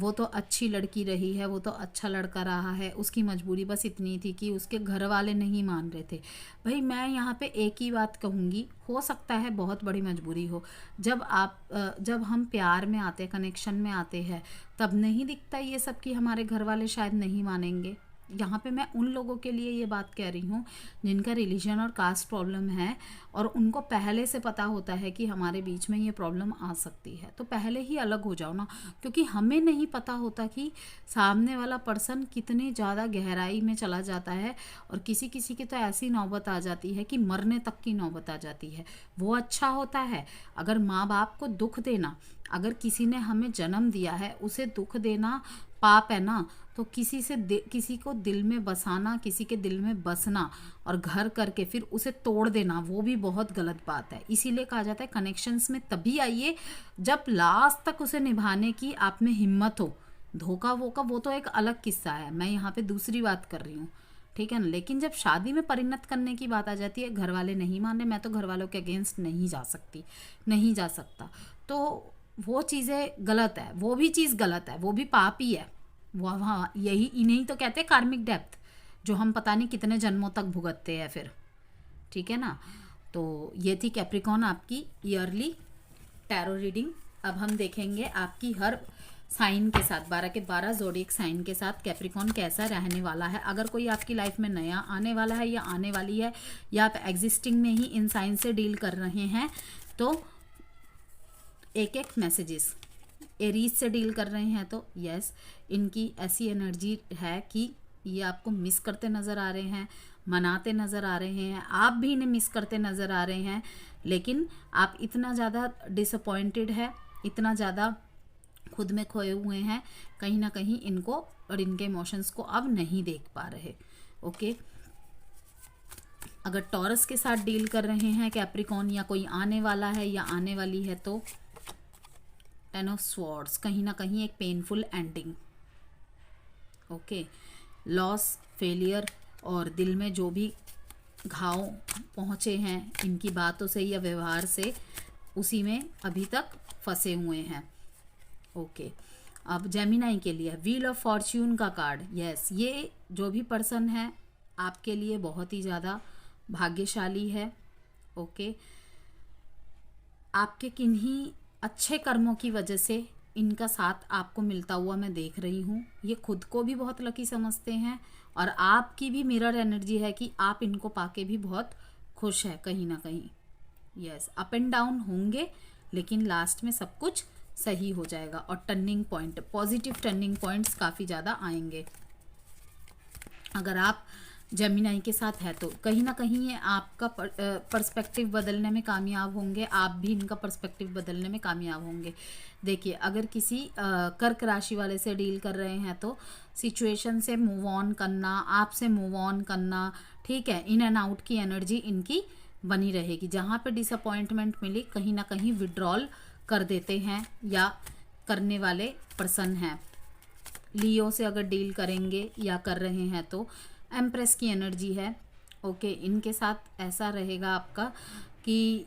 वो तो अच्छी लड़की रही है, वो तो अच्छा लड़का रहा है, उसकी मजबूरी बस इतनी थी कि उसके घर वाले नहीं मान रहे थे। भाई मैं यहाँ पे एक ही बात कहूँगी, हो सकता है बहुत बड़ी मजबूरी हो। जब हम प्यार में आते हैं, कनेक्शन में आते हैं, तब नहीं दिखता ये सब कि हमारे घर वाले शायद नहीं मानेंगे। यहाँ पे मैं उन लोगों के लिए ये बात कह रही हूँ जिनका रिलीजन और कास्ट प्रॉब्लम है, और उनको पहले से पता होता है कि हमारे बीच में ये प्रॉब्लम आ सकती है, तो पहले ही अलग हो जाओ ना। क्योंकि हमें नहीं पता होता कि सामने वाला पर्सन कितनी ज़्यादा गहराई में चला जाता है, और किसी किसी की तो ऐसी नौबत आ जाती है कि मरने तक की नौबत आ जाती है। वो अच्छा होता है, अगर माँ बाप को दुख देना, अगर किसी ने हमें जन्म दिया है उसे दुख देना पाप है ना, तो किसी को दिल में बसाना, किसी के दिल में बसना और घर करके फिर उसे तोड़ देना, वो भी बहुत गलत बात है। इसीलिए कहा जाता है कनेक्शंस में तभी आइए जब लास्ट तक उसे निभाने की आप में हिम्मत हो। धोखा वोका वो तो एक अलग किस्सा है, मैं यहाँ पे दूसरी बात कर रही हूँ, ठीक है ना। लेकिन जब शादी में परिणत करने की बात आ जाती है, घर वाले नहीं मान रहे, मैं तो घर वालों के अगेंस्ट नहीं जा सकती, नहीं जा सकता, तो वो चीज़ें गलत है, वो भी चीज़ गलत है, वो भी पाप ही है। वहाँ यही इन्हीं तो कहते हैं कार्मिक डेप्थ, जो हम पता नहीं कितने जन्मों तक भुगतते हैं फिर, ठीक है ना। तो ये थी कैप्रिकॉन आपकी ईयरली टैरो रीडिंग। अब हम देखेंगे आपकी हर साइन के साथ, 12 के 12 ज़ोडिएक साइन के साथ कैप्रिकॉन कैसा रहने वाला है। अगर कोई आपकी लाइफ में नया आने वाला है या आने वाली है, या आप एग्जिस्टिंग में ही इन साइन से डील कर रहे हैं, तो एक एक मैसेजेस। एरीज से डील कर रहे हैं तो यस, इनकी ऐसी एनर्जी है कि ये आपको मिस करते नज़र आ रहे हैं, मनाते नज़र आ रहे हैं, आप भी इन्हें मिस करते नज़र आ रहे हैं, लेकिन आप इतना ज़्यादा डिसअपॉइंटेड है, इतना ज़्यादा खुद में खोए हुए हैं, कहीं ना कहीं इनको और इनके इमोशंस को अब नहीं देख पा रहे। ओके, अगर टॉरस के साथ डील कर रहे हैं कैप्रिकॉन, या कोई आने वाला है या आने वाली है, तो 10 ऑफ स्वॉर्ड्स, कहीं ना कहीं एक painful ending. Okay, loss, failure, और दिल में जो भी घाव पहुँचे हैं इनकी बातों से या व्यवहार से, उसी में अभी तक फंसे हुए हैं। ओके, अब जेमिनाई के लिए व्हील ऑफ फॉर्च्यून का कार्ड। यस, ये जो भी पर्सन है आपके लिए बहुत ही ज़्यादा भाग्यशाली है। ओके, आपके किन्हीं अच्छे कर्मों की वजह से इनका साथ आपको मिलता हुआ मैं देख रही हूँ। ये खुद को भी बहुत लकी समझते हैं, और आपकी भी मिरर एनर्जी है कि आप इनको पाके भी बहुत खुश है कहीं ना कहीं। यस, अप एंड डाउन होंगे, लेकिन लास्ट में सब कुछ सही हो जाएगा, और turning point, positive turning points काफ़ी ज़्यादा आएंगे। अगर आप जेमिनाई के साथ है तो कहीं ना कहीं ये आपका पर्सपेक्टिव बदलने में कामयाब होंगे, आप भी इनका पर्सपेक्टिव बदलने में कामयाब होंगे। देखिए, अगर किसी कर्क राशि वाले से डील कर रहे हैं तो सिचुएशन से मूव ऑन करना, आपसे मूव ऑन करना, ठीक है, इन एंड आउट की एनर्जी इनकी बनी रहेगी। जहाँ पे डिसअपॉइंटमेंट मिली, कहीं ना कहीं विड्रॉल कर देते हैं या करने वाले पर्सन हैं। लियो से अगर डील करेंगे या कर रहे हैं तो एम्प्रेस की एनर्जी है। ओके, इनके साथ ऐसा रहेगा आपका कि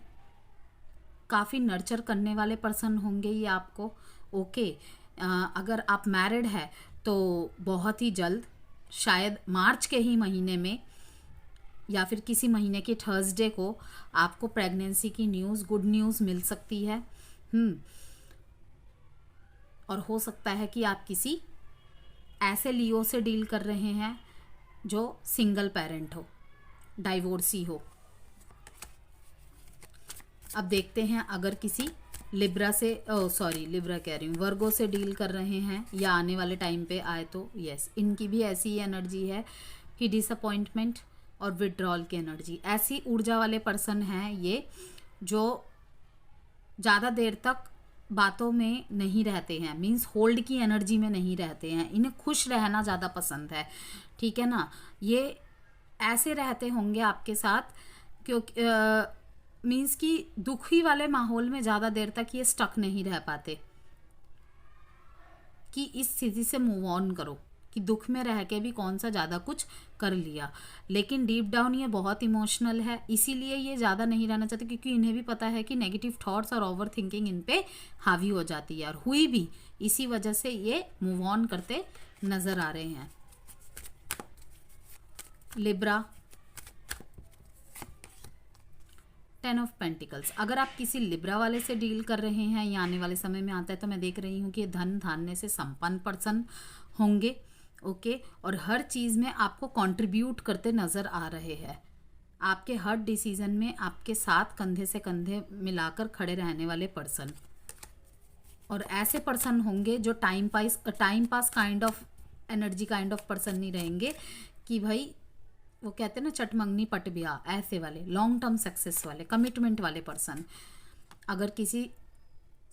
काफ़ी नर्चर करने वाले पर्सन होंगे ये आपको। ओके, अगर आप मैरिड है तो बहुत ही जल्द, शायद मार्च के ही महीने में या फिर किसी महीने के थर्सडे को आपको प्रेगनेंसी की न्यूज़, गुड न्यूज़ मिल सकती है। और हो सकता है कि आप किसी ऐसे लियो से डील कर रहे हैं जो सिंगल पेरेंट हो, डाइवोर्सी हो। अब देखते हैं, अगर किसी लिब्रा से, लिब्रा कह रही हूँ, वर्गो से डील कर रहे हैं या आने वाले टाइम पे आए तो यस, इनकी भी ऐसी एनर्जी है कि डिसअपॉइंटमेंट और विड्रॉल की एनर्जी। ऐसी ऊर्जा वाले पर्सन हैं ये जो ज़्यादा देर तक बातों में नहीं रहते हैं, मीन्स होल्ड की एनर्जी में नहीं रहते हैं, इन्हें खुश रहना ज़्यादा पसंद है, ठीक है ना। ये ऐसे रहते होंगे आपके साथ क्योंकि मीन्स कि दुखी वाले माहौल में ज़्यादा देर तक ये स्टक नहीं रह पाते, कि इस स्थिति से मूव ऑन करो, कि दुख में रह के भी कौन सा ज़्यादा कुछ कर लिया। लेकिन डीप डाउन ये बहुत इमोशनल है, इसीलिए ये ज़्यादा नहीं रहना चाहते, क्योंकि इन्हें भी पता है कि नेगेटिव थॉट्स और ओवर थिंकिंग इन पे हावी हो जाती है, और हुई भी इसी वजह से ये मूव ऑन करते नज़र आ रहे हैं। Libra, 10 of pentacles. अगर आप किसी लिब्रा वाले से डील कर रहे हैं या आने वाले समय में आता है, तो मैं देख रही हूँ कि धन धान्य से संपन्न पर्सन होंगे। ओके, और हर चीज़ में आपको कंट्रीब्यूट करते नज़र आ रहे हैं। आपके हर डिसीजन में आपके साथ कंधे से कंधे मिलाकर खड़े रहने वाले पर्सन, और ऐसे पर्सन होंगे जो time pass kind of energy kind of person नहीं रहेंगे, कि भाई वो कहते हैं ना चटमंगनी पट ब्याह, ऐसे वाले लॉन्ग टर्म सक्सेस वाले, कमिटमेंट वाले पर्सन। अगर किसी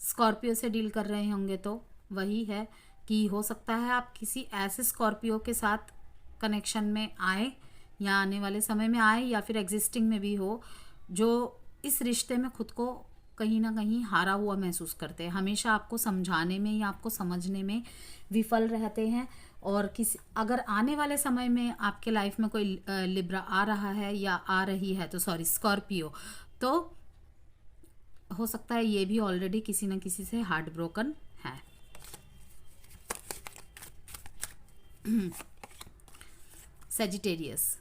स्कॉर्पियो से डील कर रहे होंगे तो वही है कि हो सकता है आप किसी ऐसे स्कॉर्पियो के साथ कनेक्शन में आए, या आने वाले समय में आए, या फिर एग्जिस्टिंग में भी हो, जो इस रिश्ते में खुद को कहीं ना कहीं हारा हुआ महसूस करते हैं, हमेशा आपको समझाने में या आपको समझने में विफल रहते हैं। और किसी अगर आने वाले समय में आपके लाइफ में कोई लिब्रा आ रहा है या आ रही है, तो सॉरी स्कॉर्पियो, तो हो सकता है ये भी ऑलरेडी किसी न किसी से हार्ट ब्रोकन है। सेजिटेरियस,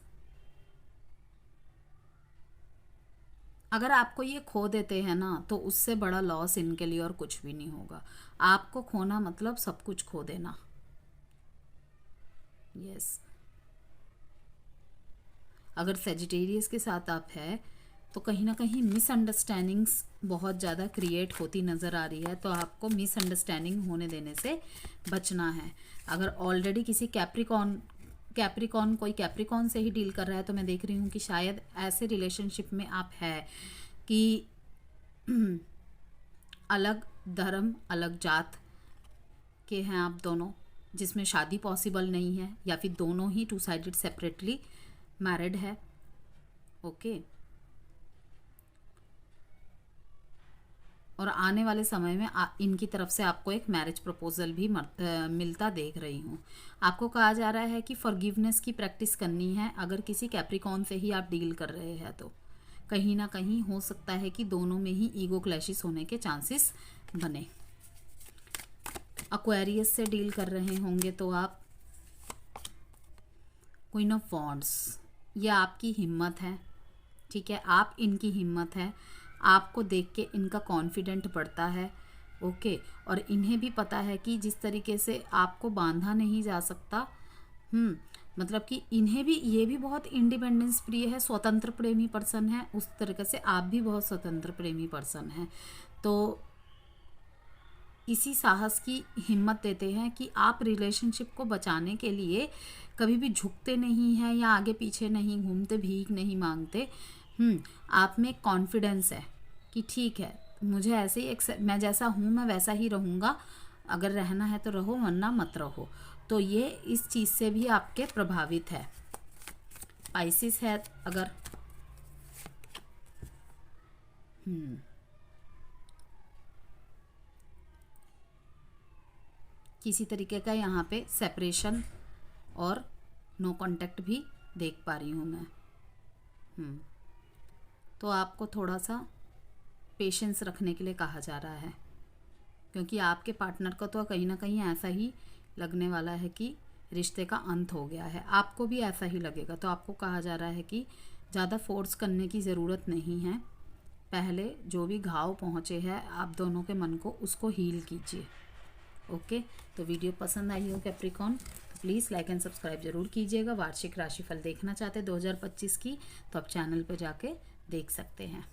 अगर आपको ये खो देते हैं ना, तो उससे बड़ा लॉस इनके लिए और कुछ भी नहीं होगा। आपको खोना मतलब सब कुछ खो देना। यस, अगर सेजिटेरियस के साथ आप है तो कहीं ना कहीं मिसअंडरस्टैंडिंग्स बहुत ज़्यादा क्रिएट होती नज़र आ रही है, तो आपको मिसअंडरस्टैंडिंग होने देने से बचना है। अगर ऑलरेडी किसी कैप्रिकॉन कोई कैप्रिकॉन से ही डील कर रहा है, तो मैं देख रही हूँ कि शायद ऐसे रिलेशनशिप में आप है कि अलग धर्म अलग जात के हैं आप दोनों, जिसमें शादी पॉसिबल नहीं है, या फिर दोनों ही 2 साइडेड सेपरेटली मैरिड है। ओके, और आने वाले समय में इनकी तरफ से आपको एक मैरिज प्रपोजल भी मिलता देख रही हूँ। आपको कहा जा रहा है कि फॉरगिवनेस की प्रैक्टिस करनी है। अगर किसी कैप्रिकॉन से ही आप डील कर रहे हैं, तो कहीं ना कहीं हो सकता है कि दोनों में ही ईगो क्लैशेस होने के चांसेस बने। एक्वेरियस से डील कर रहे होंगे तो आप क्वीन ऑफ वॉन्ड्स, ये आपकी हिम्मत है, ठीक है, आप इनकी हिम्मत है, आपको देख के इनका कॉन्फिडेंट बढ़ता है। ओके, और इन्हें भी पता है कि जिस तरीके से आपको बांधा नहीं जा सकता, मतलब कि इन्हें भी, ये भी बहुत इंडिपेंडेंस प्रिय है, स्वतंत्र प्रेमी पर्सन है, उस तरीके से आप भी बहुत स्वतंत्र प्रेमी पर्सन हैं। तो इसी साहस की हिम्मत देते हैं कि आप रिलेशनशिप को बचाने के लिए कभी भी झुकते नहीं हैं या आगे पीछे नहीं घूमते, भीख नहीं मांगते। आप में कॉन्फिडेंस है कि ठीक है, मुझे ऐसे ही मैं जैसा हूँ मैं वैसा ही रहूँगा, अगर रहना है तो रहो वरना मत रहो। तो ये इस चीज़ से भी आपके प्रभावित है। पाइसिस है अगर किसी तरीके का यहाँ पे सेपरेशन और नो कांटेक्ट भी देख पा रही हूँ मैं। तो आपको थोड़ा सा पेशेंस रखने के लिए कहा जा रहा है, क्योंकि आपके पार्टनर को तो कहीं ना कहीं ऐसा ही लगने वाला है कि रिश्ते का अंत हो गया है, आपको भी ऐसा ही लगेगा। तो आपको कहा जा रहा है कि ज़्यादा फोर्स करने की ज़रूरत नहीं है, पहले जो भी घाव पहुँचे हैं आप दोनों के मन को, उसको हील कीजिए। ओके, तो वीडियो पसंद आई हो कैप्रिकॉन तो प्लीज़ लाइक एंड सब्सक्राइब जरूर कीजिएगा। वार्षिक राशिफल देखना चाहते 2025 की, तो आप चैनल पर जाके देख सकते हैं।